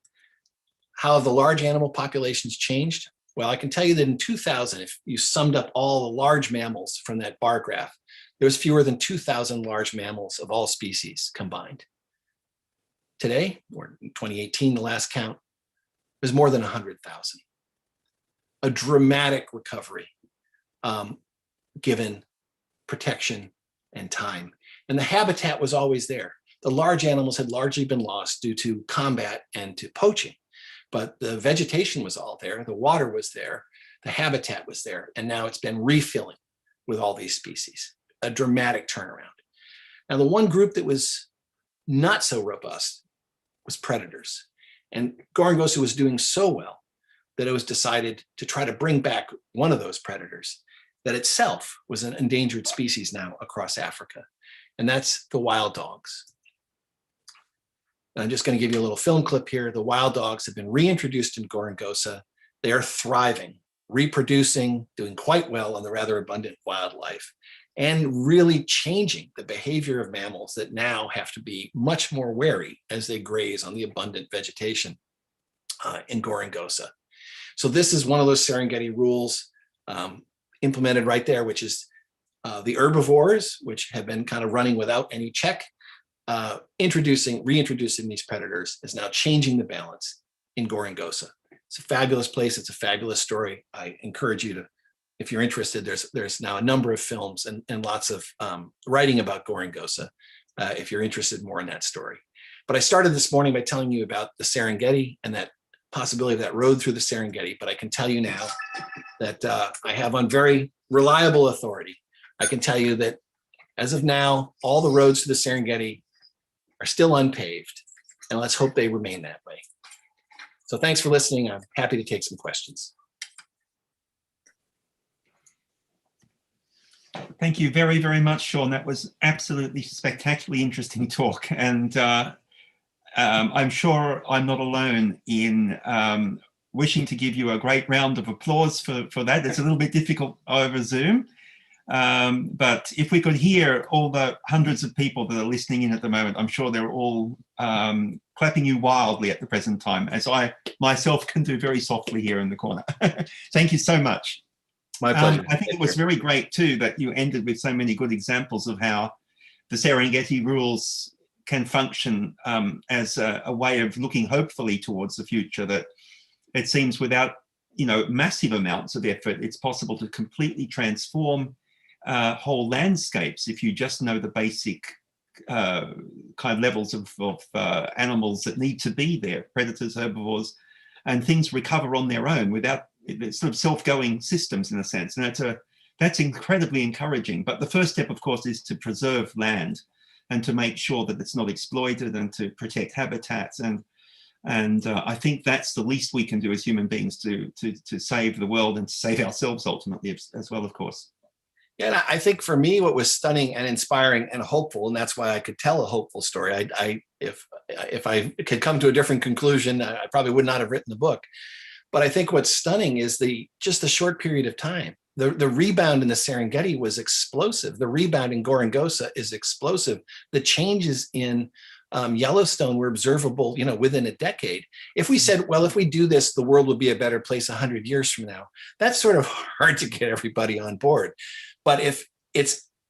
How have the large animal populations changed? Well, I can tell you that in 2000, if you summed up all the large mammals from that bar graph, there was fewer than 2,000 large mammals of all species combined. Today, or in 2018, the last count, there's more than 100,000. A dramatic recovery, given protection and time. And the habitat was always there. The large animals had largely been lost due to combat and to poaching, but the vegetation was all there, the water was there, the habitat was there, and now it's been refilling with all these species. A dramatic turnaround. Now, the one group that was not so robust was predators. And Gorongosa was doing so well that it was decided to try to bring back one of those predators that itself was an endangered species now across Africa. And that's the wild dogs. And I'm just going to give you a little film clip here. The wild dogs have been reintroduced in Gorongosa. They are thriving, reproducing, doing quite well on the rather abundant wildlife, and really changing the behavior of mammals that now have to be much more wary as they graze on the abundant vegetation in Gorongosa. So this is one of those Serengeti rules implemented right there, which is the herbivores, which have been kind of running without any check, reintroducing these predators is now changing the balance in Gorongosa. It's a fabulous place. It's a fabulous story. I encourage you to, if you're interested, there's now a number of films and lots of writing about Gorongosa, if you're interested more in that story. But I started this morning by telling you about the Serengeti and that possibility of that road through the Serengeti. But I can tell you now that I have on very reliable authority, I can tell you that as of now, all the roads to the Serengeti are still unpaved. and let's hope they remain that way. So thanks for listening. I'm happy to take some questions. Thank you very, very much, Sean. That was absolutely spectacularly interesting talk. And I'm sure I'm not alone in wishing to give you a great round of applause for that. It's a little bit difficult over Zoom. But if we could hear all the hundreds of people that are listening in at the moment, I'm sure they're all clapping you wildly at the present time, as I myself can do very softly here in the corner. Thank you so much. My pleasure. I think it was very great too that you ended with so many good examples of how the Serengeti rules can function as a way of looking hopefully towards the future, that it seems without, you know, massive amounts of effort, it's possible to completely transform whole landscapes if you just know the basic kind of levels of animals that need to be there, predators, herbivores, and things recover on their own without sort of self-going systems in a sense. And that's incredibly encouraging. But the first step, of course, is to preserve land and to make sure that it's not exploited and to protect habitats. And I think that's the least we can do as human beings to save the world and to save ourselves ultimately as well, of course. Yeah, and I think for me, what was stunning and inspiring and hopeful, and that's why I could tell a hopeful story. If I could come to a different conclusion, I probably would not have written the book. But I think what's stunning is just the short period of time. The rebound in the Serengeti was explosive. The rebound in Gorongosa is explosive. The changes in Yellowstone were observable, you know, within a decade. If we said, well, if we do this, the world will be a better place 100 years from now, that's sort of hard to get everybody on board. But if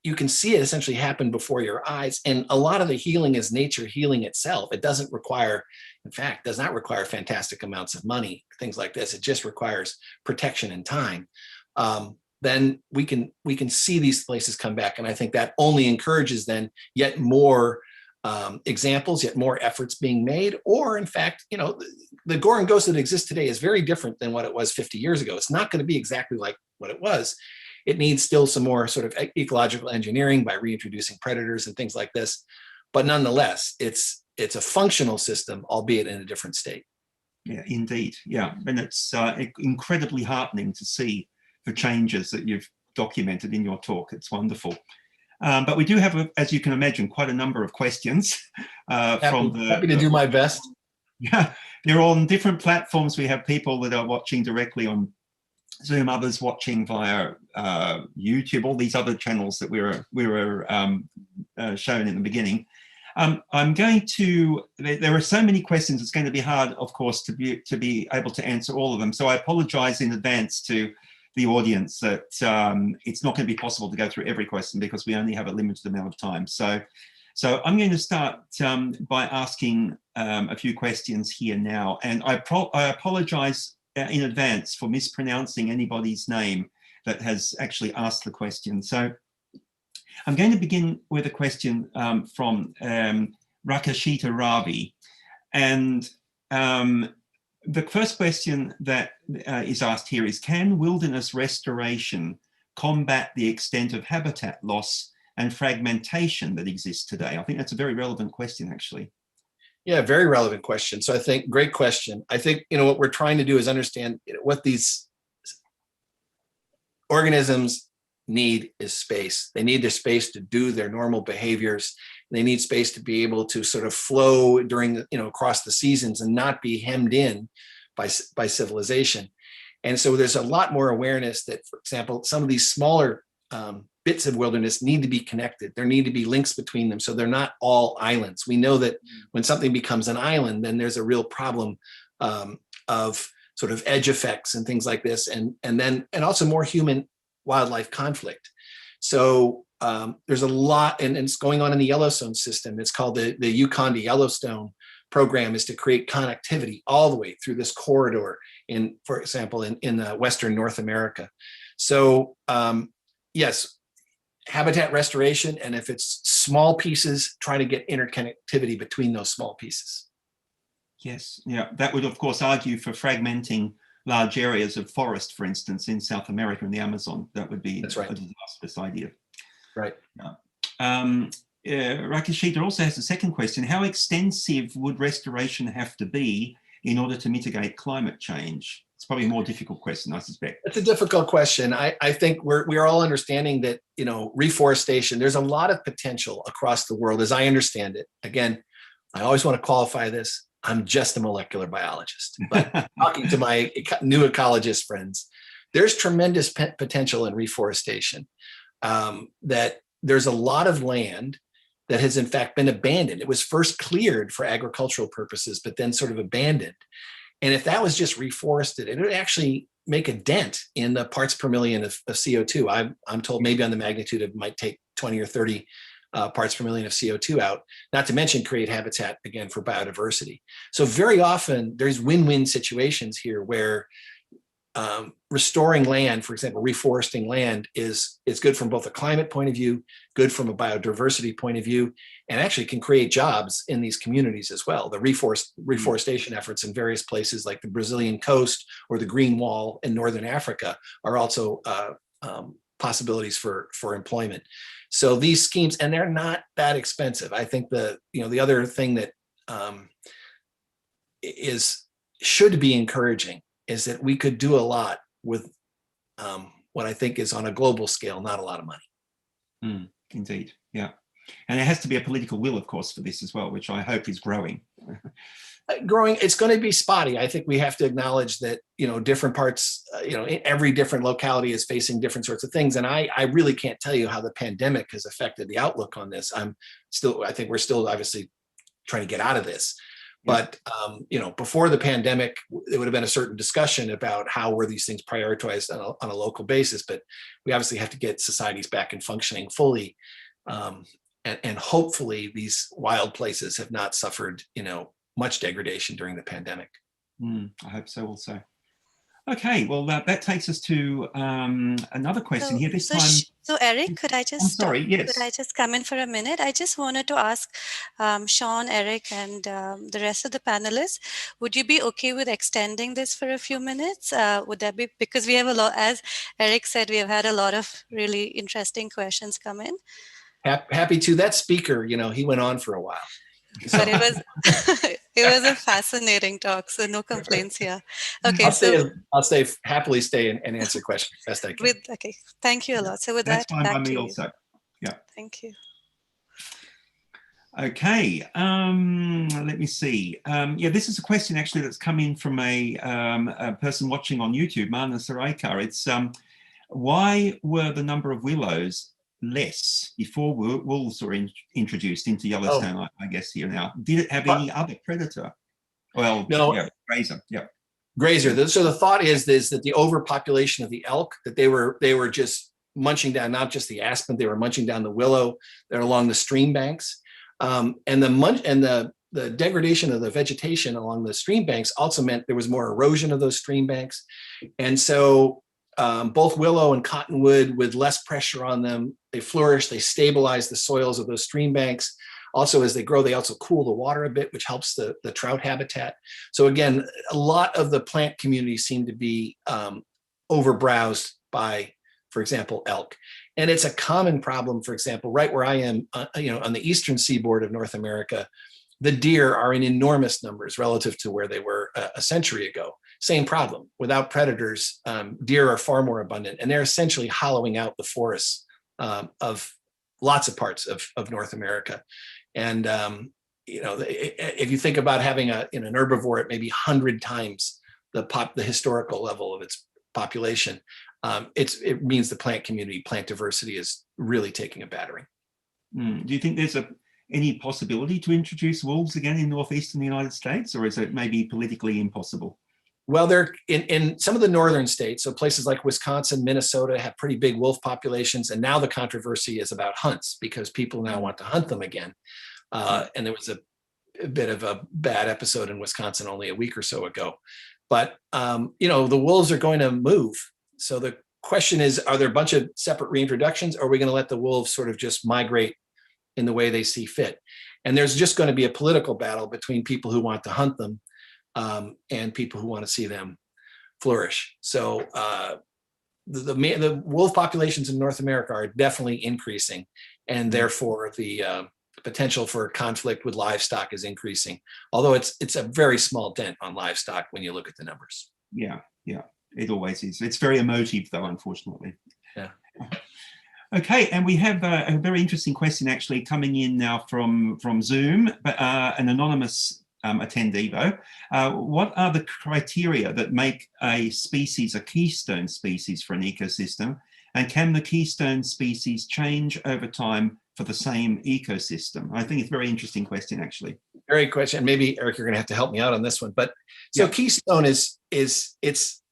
you can see it essentially happen before your eyes, and a lot of the healing is nature healing itself. It doesn't require, in fact, does not require fantastic amounts of money, things like this. It just requires protection and time. Then we can see these places come back, and I think that only encourages then yet more examples, yet more efforts being made. Or in fact, you know, the Gorongosa that exists today is very different than what it was 50 years ago. It's not going to be exactly like what it was. It needs still some more sort of ecological engineering by reintroducing predators and things like this. But nonetheless, it's a functional system, albeit in a different state. Yeah, indeed. Yeah, and it's incredibly heartening to see the changes that you've documented in your talk. It's wonderful. But we do have, as you can imagine, quite a number of questions. Happy to do my best. Yeah, they're on different platforms. We have people that are watching directly on Zoom, others watching via YouTube, all these other channels that we were shown in the beginning. I'm going to, there are so many questions, it's going to be hard, of course, to be able to answer all of them. So I apologize in advance to the audience that it's not going to be possible to go through every question because we only have a limited amount of time. So I'm going to start by asking a few questions here now. And I apologize in advance for mispronouncing anybody's name that has actually asked the question. So I'm going to begin with a question from Rakashita Ravi. And the first question that is asked here is, can wilderness restoration combat the extent of habitat loss and fragmentation that exists today? I think that's a very relevant question, actually. Yeah, very relevant question. So I think, great question. I think, you know, what we're trying to do is understand what these organisms need is space. They need their space to do their normal behaviors. They need space to be able to sort of flow during, you know, across the seasons and not be hemmed in by civilization. And so there's a lot more awareness that, for example, some of these smaller bits of wilderness need to be connected. There need to be links between them, so they're not all islands. We know that when something becomes an island, then there's a real problem of sort of edge effects and things like this, and also more human wildlife conflict. So there's a lot, and it's going on in the Yellowstone system. It's called the Yukon to Yellowstone program, is to create connectivity all the way through this corridor in, for example, in Western North America. So yes, habitat restoration, and if it's small pieces, try to get interconnectivity between those small pieces. Yes, yeah, that would of course argue for fragmenting large areas of forest, for instance, in South America and the Amazon. That would be a disastrous idea. Right. Yeah. Rakishita also has a second question. How extensive would restoration have to be in order to mitigate climate change? It's probably a more difficult question, I suspect. It's a difficult question. I think we are all understanding that, reforestation, there's a lot of potential across the world, as I understand it. Again, I always want to qualify this. I'm just a molecular biologist, but talking to my new ecologist friends, there's tremendous potential in reforestation. That there's a lot of land that has in fact been abandoned. It was first cleared for agricultural purposes, but then sort of abandoned. And if that was just reforested, it would actually make a dent in the parts per million of CO2. I'm told maybe on the magnitude it might take 20 or 30 parts per million of CO2 out, not to mention create habitat again for biodiversity. So very often there's win-win situations here where restoring land, for example, reforesting land is good from both a climate point of view, good from a biodiversity point of view, and actually can create jobs in these communities as well. The reforestation efforts in various places like the Brazilian coast or the Green Wall in Northern Africa are also possibilities for employment. So these schemes, and they're not that expensive. I think the other thing that should be encouraging is that we could do a lot with what I think is on a global scale, not a lot of money. Indeed, yeah. And there has to be a political will, of course, for this as well, which I hope is growing. It's going to be spotty. I think we have to acknowledge that, different parts, every different locality is facing different sorts of things. And I really can't tell you how the pandemic has affected the outlook on this. I think we're still obviously trying to get out of this. But, before the pandemic, it would have been a certain discussion about how were these things prioritized on a local basis. But we obviously have to get societies back and functioning fully. And hopefully these wild places have not suffered, much degradation during the pandemic. I hope so also. Okay, well, that takes us to another question here. This time. So Eric, could I just? I'm sorry. Yes. Could I just come in for a minute? I just wanted to ask Sean, Eric, and the rest of the panelists, would you be okay with extending this for a few minutes? Would that be, because we have a lot, as Eric said, we have had a lot of really interesting questions come in. Happy to. That speaker, he went on for a while. So. But it was a fascinating talk, so no complaints here. Okay, I'll happily stay and answer questions best I can. Okay, thank you a lot. So with That's that, fine back by me to also. you. Yeah. Thank you. Okay, let me see. This is a question actually that's come in from a person watching on YouTube, Mana Saraikar. It's why were the number of willows less before wolves were introduced into Yellowstone? I guess here now. Did it have any other predator? Well, no. Yeah, grazer. Yeah. Grazer. So the thought is that the overpopulation of the elk, that they were just munching down not just the aspen, they were munching down the willow. They're along the stream banks, and the degradation of the vegetation along the stream banks also meant there was more erosion of those stream banks, and so. Both willow and cottonwood, with less pressure on them, they flourish, they stabilize the soils of those stream banks. Also, as they grow, they also cool the water a bit, which helps the trout habitat. So again, a lot of the plant community seem to be overbrowsed by, for example, elk. And it's a common problem, for example, right where I am, on the eastern seaboard of North America, the deer are in enormous numbers relative to where they were a century ago. Same problem. Without predators, deer are far more abundant, and they're essentially hollowing out the forests of lots of parts of North America. And if you think about having an herbivore at maybe 100 times the historical level of its population, it means the plant community, plant diversity is really taking a battering. Do you think there's any possibility to introduce wolves again in northeastern United States, or is it maybe politically impossible? Well, they're in some of the northern states, so places like Wisconsin, Minnesota have pretty big wolf populations, and now the controversy is about hunts because people now want to hunt them again. And there was a bit of a bad episode in Wisconsin only a week or so ago. But the wolves are going to move. So the question is, are there a bunch of separate reintroductions, or are we going to let the wolves sort of just migrate in the way they see fit? And there's just going to be a political battle between people who want to hunt them and people who want to see them flourish. So the wolf populations in North America are definitely increasing, and therefore the potential for conflict with livestock is increasing. Although it's a very small dent on livestock when you look at the numbers. Yeah, yeah, it always is. It's very emotive, though, unfortunately. Yeah. Okay, and we have a very interesting question actually coming in now from Zoom, but an anonymous attendee though. What are the criteria that make a species a keystone species for an ecosystem? And can the keystone species change over time for the same ecosystem? I think it's a very interesting question, actually. Great question. Maybe Eric, you're going to have to help me out on this one. But so yeah. Keystone it's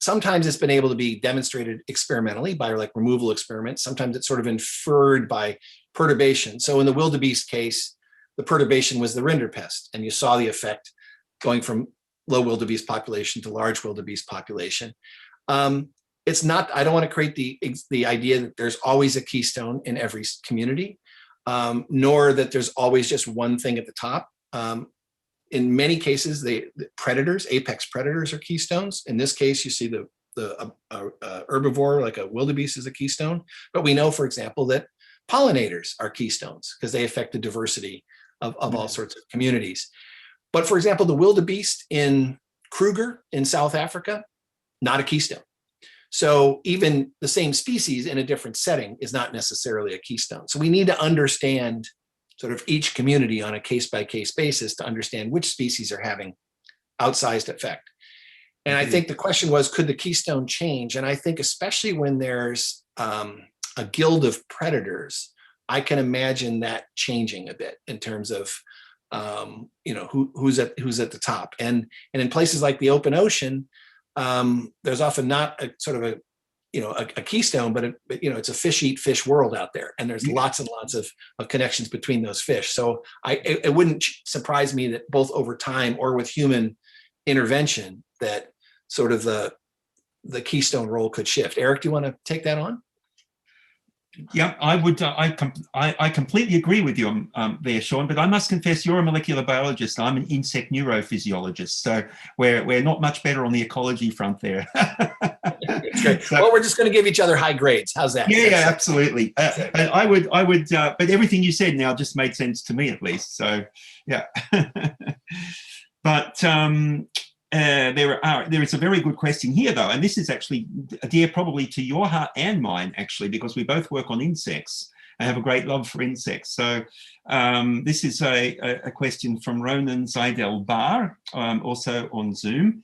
sometimes it's been able to be demonstrated experimentally by like removal experiments. Sometimes it's sort of inferred by perturbation. So in the wildebeest case, the perturbation was the rinderpest, and you saw the effect going from low wildebeest population to large wildebeest population. It's not, I don't want to create the idea that there's always a keystone in every community, nor that there's always just one thing at the top. In many cases, the predators, apex predators are keystones. In this case, you see the herbivore, like a wildebeest is a keystone. But we know, for example, that pollinators are keystones because they affect the diversity of all sorts of communities. But for example, the wildebeest in Kruger in South Africa, not a keystone. So even the same species in a different setting is not necessarily a keystone. So we need to understand sort of each community on a case-by-case basis to understand which species are having outsized effect. And I think the question was, could the keystone change? And I think especially when there's a guild of predators, I can imagine that changing a bit in terms of who's at the top. And in places like the open ocean, there's often not a sort of a keystone, but it's a fish eat fish world out there, and there's lots and lots of connections between those fish. So it wouldn't surprise me that both over time or with human intervention, that sort of the keystone role could shift. Eric, do you want to take that on? Yeah, I would. I completely agree with you there, Sean. But I must confess, you're a molecular biologist. I'm an insect neurophysiologist, so we're not much better on the ecology front there. That's great. So, well, we're just going to give each other high grades. How's that? Yeah, absolutely. I would. But everything you said now just made sense to me, at least. So, yeah. But there is a very good question here, though, and this is actually dear probably to your heart and mine, actually, because we both work on insects. I have a great love for insects. So this is a question from Ronan Zaidel Bar, also on Zoom.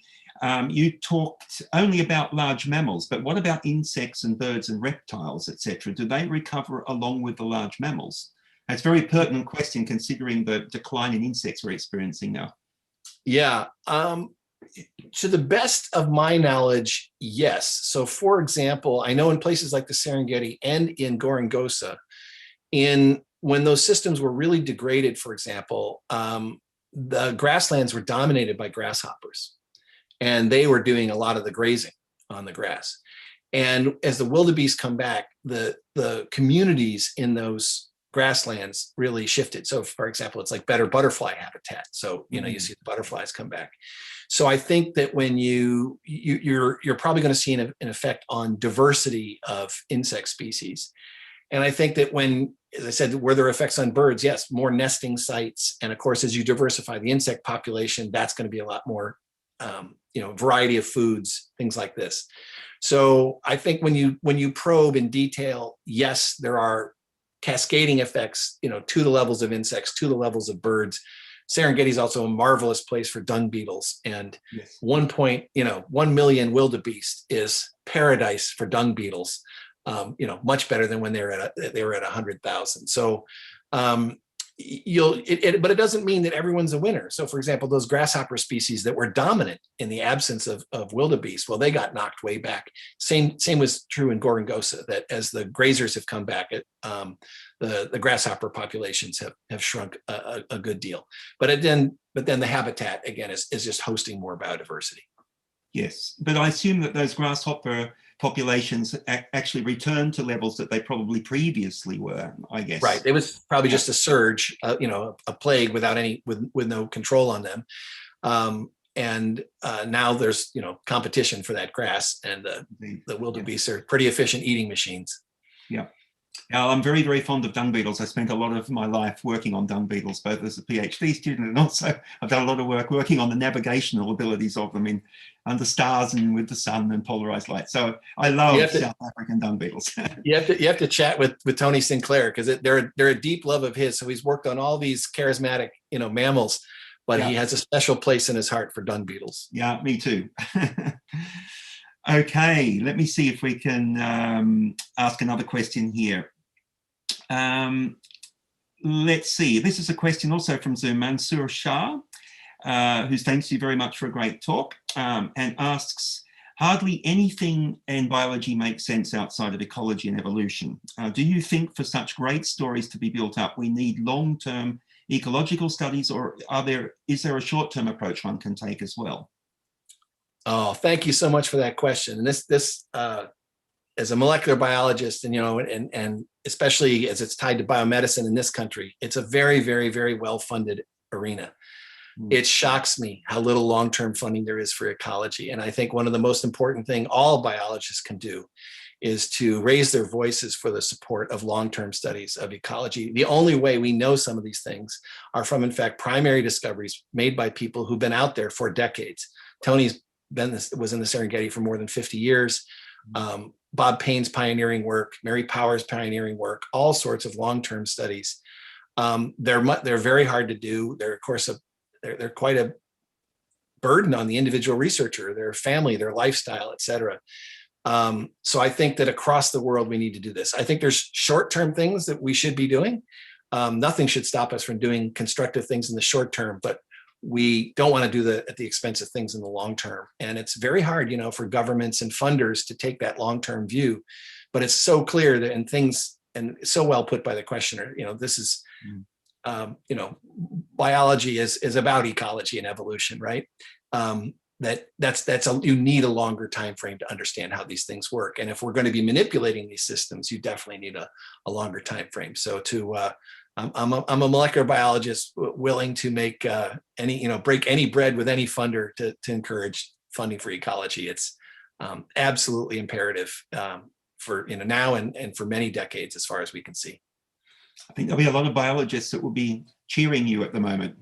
You talked only about large mammals, but what about insects and birds and reptiles, etc.? Do they recover along with the large mammals? That's a very pertinent question considering the decline in insects we're experiencing now. Yeah. To the best of my knowledge, yes. So for example, I know in places like the Serengeti and in Gorongosa, when those systems were really degraded, for example, the grasslands were dominated by grasshoppers, and they were doing a lot of the grazing on the grass. And as the wildebeest come back, the communities in those grasslands really shifted. So for example, it's like better butterfly habitat. So, you see the butterflies come back. So I think that when you're probably going to see an effect on diversity of insect species. And I think that when, as I said, were there effects on birds? Yes, more nesting sites. And of course, as you diversify the insect population, that's going to be a lot more, variety of foods, things like this. So I think when you probe in detail, yes, there are cascading effects, to the levels of insects, to the levels of birds. Serengeti is also a marvelous place for dung beetles, and 1 million wildebeest is paradise for dung beetles. Much better than when they were at 100,000. So, but it doesn't mean that everyone's a winner. So, for example, those grasshopper species that were dominant in the absence of wildebeest, well, they got knocked way back. Same was true in Gorongosa. That as the grazers have come back, the grasshopper populations have shrunk a good deal. But then the habitat again is just hosting more biodiversity. Yes, but I assume that those grasshopper populations actually return to levels that they probably previously were, I guess. Right. It was probably just a surge, a plague with no control on them. And now there's, competition for that grass, and the wildebeest are pretty efficient eating machines. Yeah. I'm very, very fond of dung beetles. I spent a lot of my life working on dung beetles, both as a PhD student and also I've done a lot of work working on the navigational abilities of them under stars and with the sun and polarized light. So I love South African dung beetles. you have to chat with Tony Sinclair, because they're a deep love of his. So he's worked on all these charismatic, mammals, but he has a special place in his heart for dung beetles. Yeah, me too. Okay, let me see if we can ask another question here. Let's see, this is a question also from Zoom, Mansoor Shah, who thanks you very much for a great talk, and asks, hardly anything in biology makes sense outside of ecology and evolution. Do you think for such great stories to be built up, we need long-term ecological studies, or is there a short-term approach one can take as well? Oh, thank you so much for that question. And this as a molecular biologist, and especially as it's tied to biomedicine in this country, it's a very, very, very well-funded arena. It shocks me how little long-term funding there is for ecology. And I think one of the most important thing all biologists can do is to raise their voices for the support of long-term studies of ecology. The only way we know some of these things are from, in fact, primary discoveries made by people who've been out there for decades. Tony's was in the Serengeti for more than 50 years. Bob Payne's pioneering work, Mary Power's pioneering work, all sorts of long-term studies. They're very hard to do. They're, of course, they're quite a burden on the individual researcher, their family, their lifestyle, et cetera. So I think that across the world, we need to do this. I think there's short-term things that we should be doing. Nothing should stop us from doing constructive things in the short term, but we don't want to do that at the expense of things in the long term. And it's very hard, for governments and funders to take that long-term view. But it's so clear that, and so well put by the questioner, this is, biology is about ecology and evolution, right? You need a longer time frame to understand how these things work. And if we're going to be manipulating these systems, you definitely need a longer time frame. So I'm a molecular biologist willing to make break any bread with any funder to encourage funding for ecology. It's absolutely imperative for now and for many decades, as far as we can see. I think there'll be a lot of biologists that will be cheering you at the moment,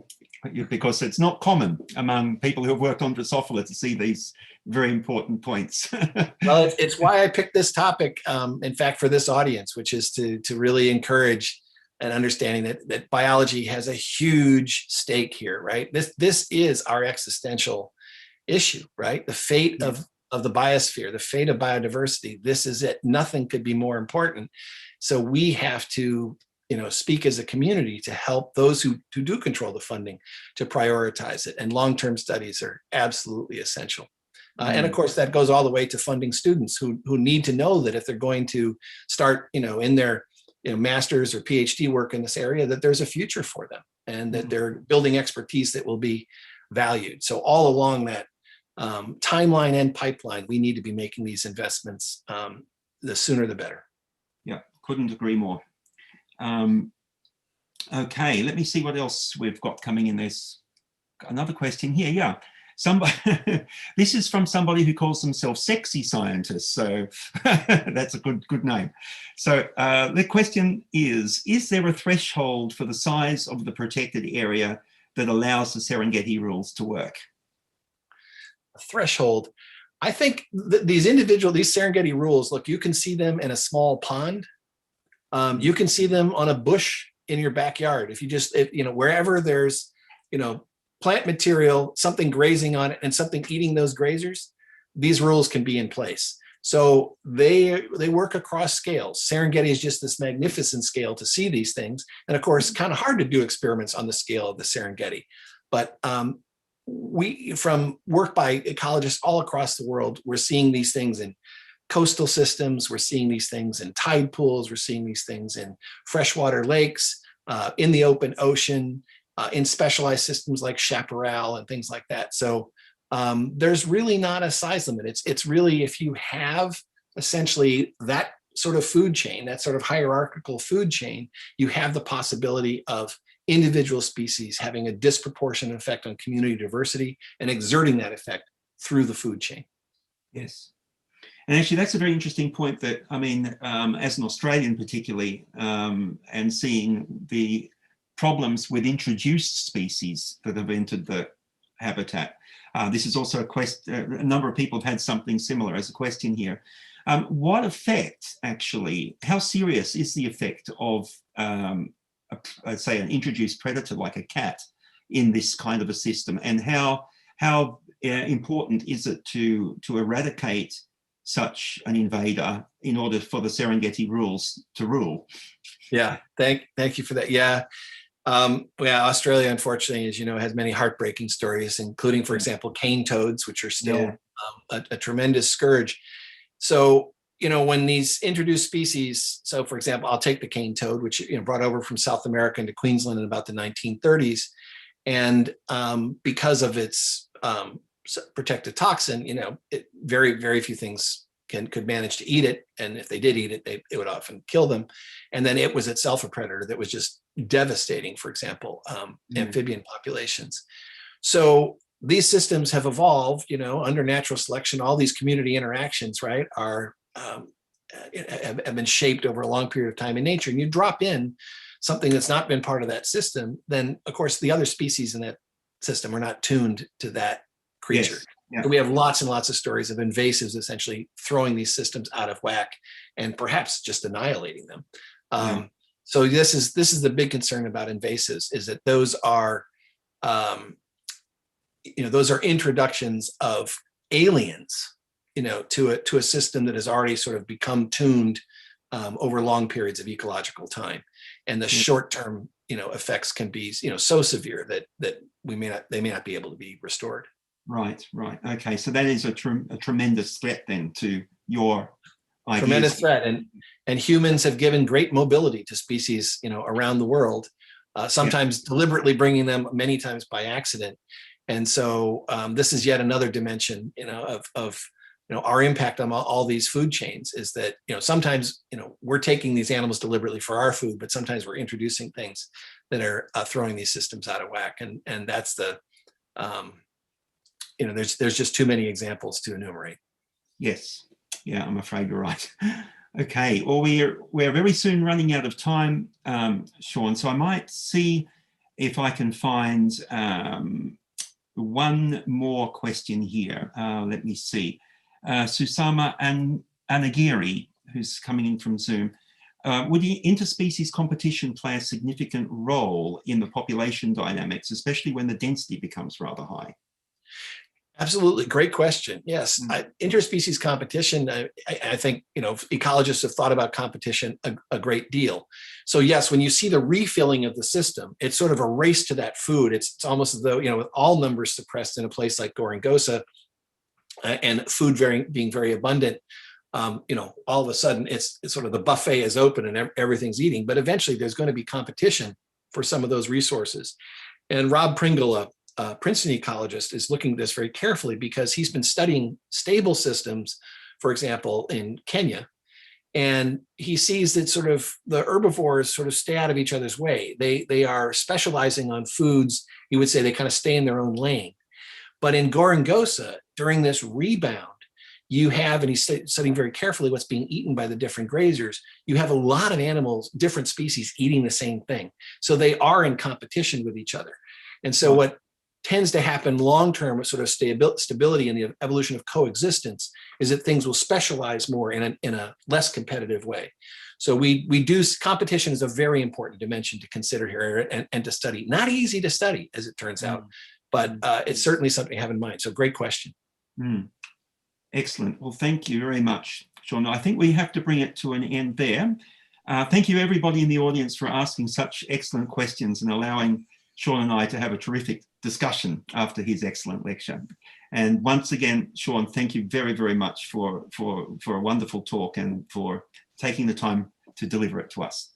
because it's not common among people who have worked on Drosophila to see these very important points. Well, it's why I picked this topic, in fact, for this audience, which is to really encourage an understanding that biology has a huge stake here, right? This is our existential issue, right? The fate of the biosphere, the fate of biodiversity. This is it. Nothing could be more important. So we have to, speak as a community to help those who do control the funding to prioritize it. And long-term studies are absolutely essential. And of course, that goes all the way to funding students who need to know that if they're going to start, in their master's or PhD work in this area, that there's a future for them and that they're building expertise that will be valued. So all along that timeline and pipeline, we need to be making these investments. The sooner the better. Yeah, couldn't agree more. Okay, let me see what else we've got coming in. There's another question here. Yeah, this is from somebody who calls themselves sexy scientists, so that's a good name. So the question is there a threshold for the size of the protected area that allows the Serengeti rules to work? A threshold. I think these Serengeti rules, look, you can see them in a small pond. You can see them on a bush in your backyard. Wherever there's, plant material, something grazing on it and something eating those grazers, these rules can be in place. So they work across scales. Serengeti is just this magnificent scale to see these things. And of course, kind of hard to do experiments on the scale of the Serengeti. But from work by ecologists all across the world, we're seeing these things in coastal systems, we're seeing these things in tide pools, we're seeing these things in freshwater lakes, in the open ocean, in specialized systems like chaparral and things like that. So there's really not a size limit. It's really, if you have essentially that sort of food chain, that sort of hierarchical food chain, you have the possibility of individual species having a disproportionate effect on community diversity and exerting that effect through the food chain. Yes. And actually, that's a very interesting point that, I mean, as an Australian particularly, and seeing the problems with introduced species that have entered the habitat. This is also a question, a number of people have had something similar as a question here. What effect, actually, how serious is the effect of, say, an introduced predator like a cat in this kind of a system? And how important is it to eradicate such an invader in order for the Serengeti rules to rule? Yeah, thank you for that. Yeah. Yeah, Australia, unfortunately, as you know, has many heartbreaking stories, including, for example, cane toads, which are still a tremendous scourge. So, you know, when these introduced species, so for example, I'll take the cane toad, which, you know, brought over from South America into Queensland in about the 1930s. And because of its protective toxin, you know, very few things could manage to eat it. And if they did eat it, it would often kill them. And then it was itself a predator that was just devastating, for example, amphibian populations. So these systems have evolved, you know, under natural selection. All these community interactions, right, are have been shaped over a long period of time in nature. And you drop in something that's not been part of that system, then of course the other species in that system are not tuned to that creature. Yes. Yeah. So we have lots and lots of stories of invasives essentially throwing these systems out of whack and perhaps just annihilating them. So this is the big concern about invasives, is that those are, you know, those are introductions of aliens, you know, to a system that has already sort of become tuned over long periods of ecological time, and the short-term, you know, effects can be, you know, so severe that they may not be able to be restored. Right. Okay, so that is a tremendous threat then to your ideas. Tremendous threat, and humans have given great mobility to species, you know, around the world, sometimes deliberately bringing them, many times by accident. And so this is yet another dimension, you know, of you know, our impact on all these food chains, is that, you know, sometimes, you know, we're taking these animals deliberately for our food, but sometimes we're introducing things that are throwing these systems out of whack. And that's the, you know, there's just too many examples to enumerate. Yes. Yeah, I'm afraid you're right. Okay, well, we're very soon running out of time, Sean, so I might see if I can find one more question here. Let me see. Susama Anagiri, who's coming in from Zoom. Would the interspecies competition play a significant role in the population dynamics, especially when the density becomes rather high? Absolutely. Great question. Yes. Interspecies competition, I think, you know, ecologists have thought about competition a great deal. So yes, when you see the refilling of the system, it's sort of a race to that food. It's almost as though, you know, with all numbers suppressed in a place like Gorongosa and food being very abundant, you know, all of a sudden it's sort of the buffet is open and everything's eating, but eventually there's going to be competition for some of those resources. And Rob Pringle, Princeton ecologist, is looking at this very carefully because he's been studying stable systems, for example, in Kenya. And he sees that sort of the herbivores sort of stay out of each other's way. They are specializing on foods. You would say they kind of stay in their own lane. But in Gorongosa, during this rebound, you have, and he's studying very carefully what's being eaten by the different grazers, you have a lot of animals, different species eating the same thing. So they are in competition with each other. And so what tends to happen long-term with sort of stability in the evolution of coexistence is that things will specialize more in a less competitive way. So we do, competition is a very important dimension to consider here and to study. Not easy to study, as it turns out, but it's certainly something to have in mind. So great question. Excellent. Well, thank you very much, Sean. I think we have to bring it to an end there. Thank you everybody in the audience for asking such excellent questions and allowing Sean and I to have a terrific discussion after his excellent lecture. And once again, Sean, thank you very, very much for a wonderful talk and for taking the time to deliver it to us.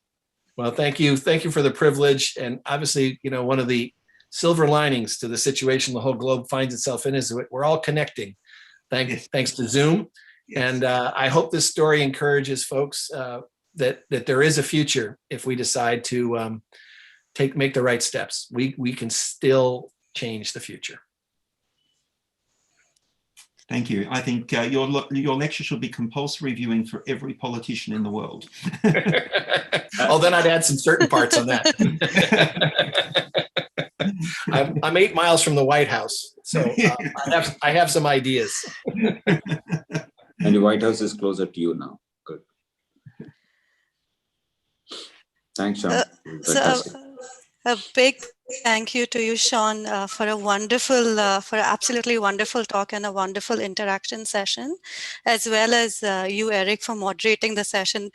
Well, thank you. Thank you for the privilege. And obviously, you know, one of the silver linings to the situation the whole globe finds itself in is that we're all connecting. Thanks to Zoom. Yes. And I hope this story encourages folks that there is a future if we decide to make the right steps. We can still change the future. Thank you. I think your lecture should be compulsory viewing for every politician in the world. Oh, then I'd add some certain parts on that. I'm 8 miles from the White House, so I have some ideas. And the White House is closer to you now. Good. Thanks, Sean. Fantastic. A big thank you to you, Sean, for a wonderful, for an absolutely wonderful talk and a wonderful interaction session, as well as you, Eric, for moderating the session.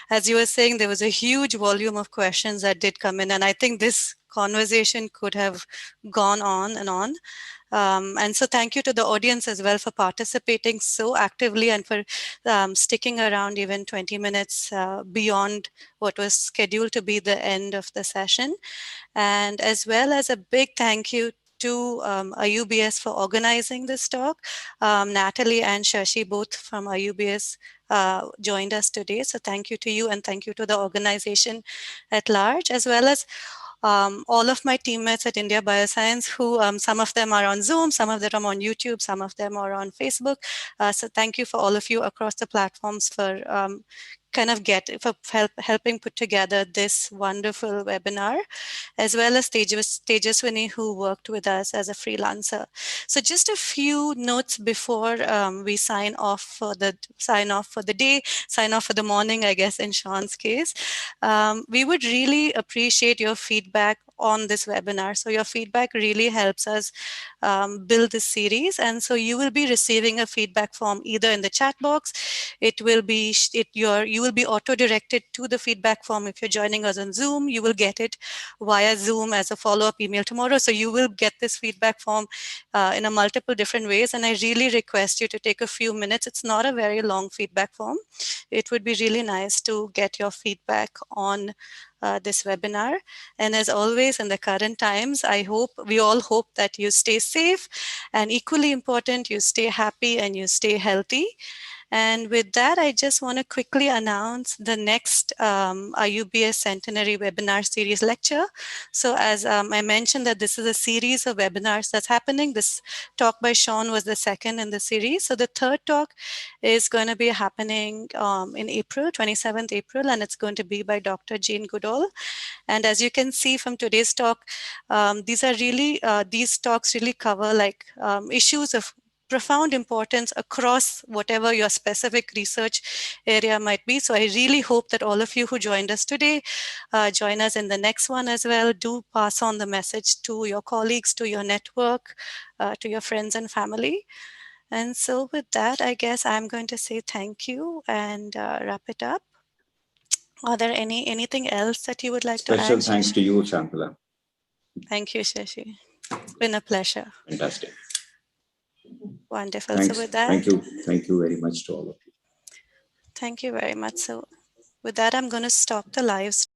As you were saying, there was a huge volume of questions that did come in, and I think this conversation could have gone on and on. And so thank you to the audience as well for participating so actively and for sticking around even 20 minutes beyond what was scheduled to be the end of the session. And as well as a big thank you to IUBS for organizing this talk. Natalie and Shashi, both from IUBS, joined us today. So thank you to you and thank you to the organization at large, as well as all of my teammates at India Bioscience, who some of them are on Zoom, some of them are on YouTube, some of them are on Facebook. So thank you for all of you across the platforms for helping put together this wonderful webinar, as well as Tejaswini, who worked with us as a freelancer. So just a few notes before we sign off for the day, sign off for the morning, I guess, in Sean's case. We would really appreciate your feedback on this webinar. So your feedback really helps us build this series. And so you will be receiving a feedback form either in the chat box. You will be auto-directed to the feedback form. If you're joining us on Zoom, you will get it via Zoom as a follow-up email tomorrow. So you will get this feedback form in a multiple different ways. And I really request you to take a few minutes. It's not a very long feedback form. It would be really nice to get your feedback on this webinar. And as always, in the current times, we all hope that you stay safe, and equally important, you stay happy and you stay healthy. And with that, I just want to quickly announce the next IUBS Centenary webinar series lecture. So as I mentioned that this is a series of webinars that's happening. This talk by Sean was the second in the series. So the third talk is going to be happening in April, 27th April, and it's going to be by Dr. Jane Goodall. And as you can see from today's talk, these talks really cover issues of profound importance across whatever your specific research area might be. So I really hope that all of you who joined us today join us in the next one as well. Do pass on the message to your colleagues, to your network, to your friends and family. And so with that, I guess I'm going to say thank you and wrap it up. Are there anything else that you would like to add? Special thanks to you, Shantala. Thank you, Shashi. It's been a pleasure. Fantastic. Wonderful. Thanks. So with that, thank you very much to all of you. Thank you very much. So with that, I'm going to stop the live stream.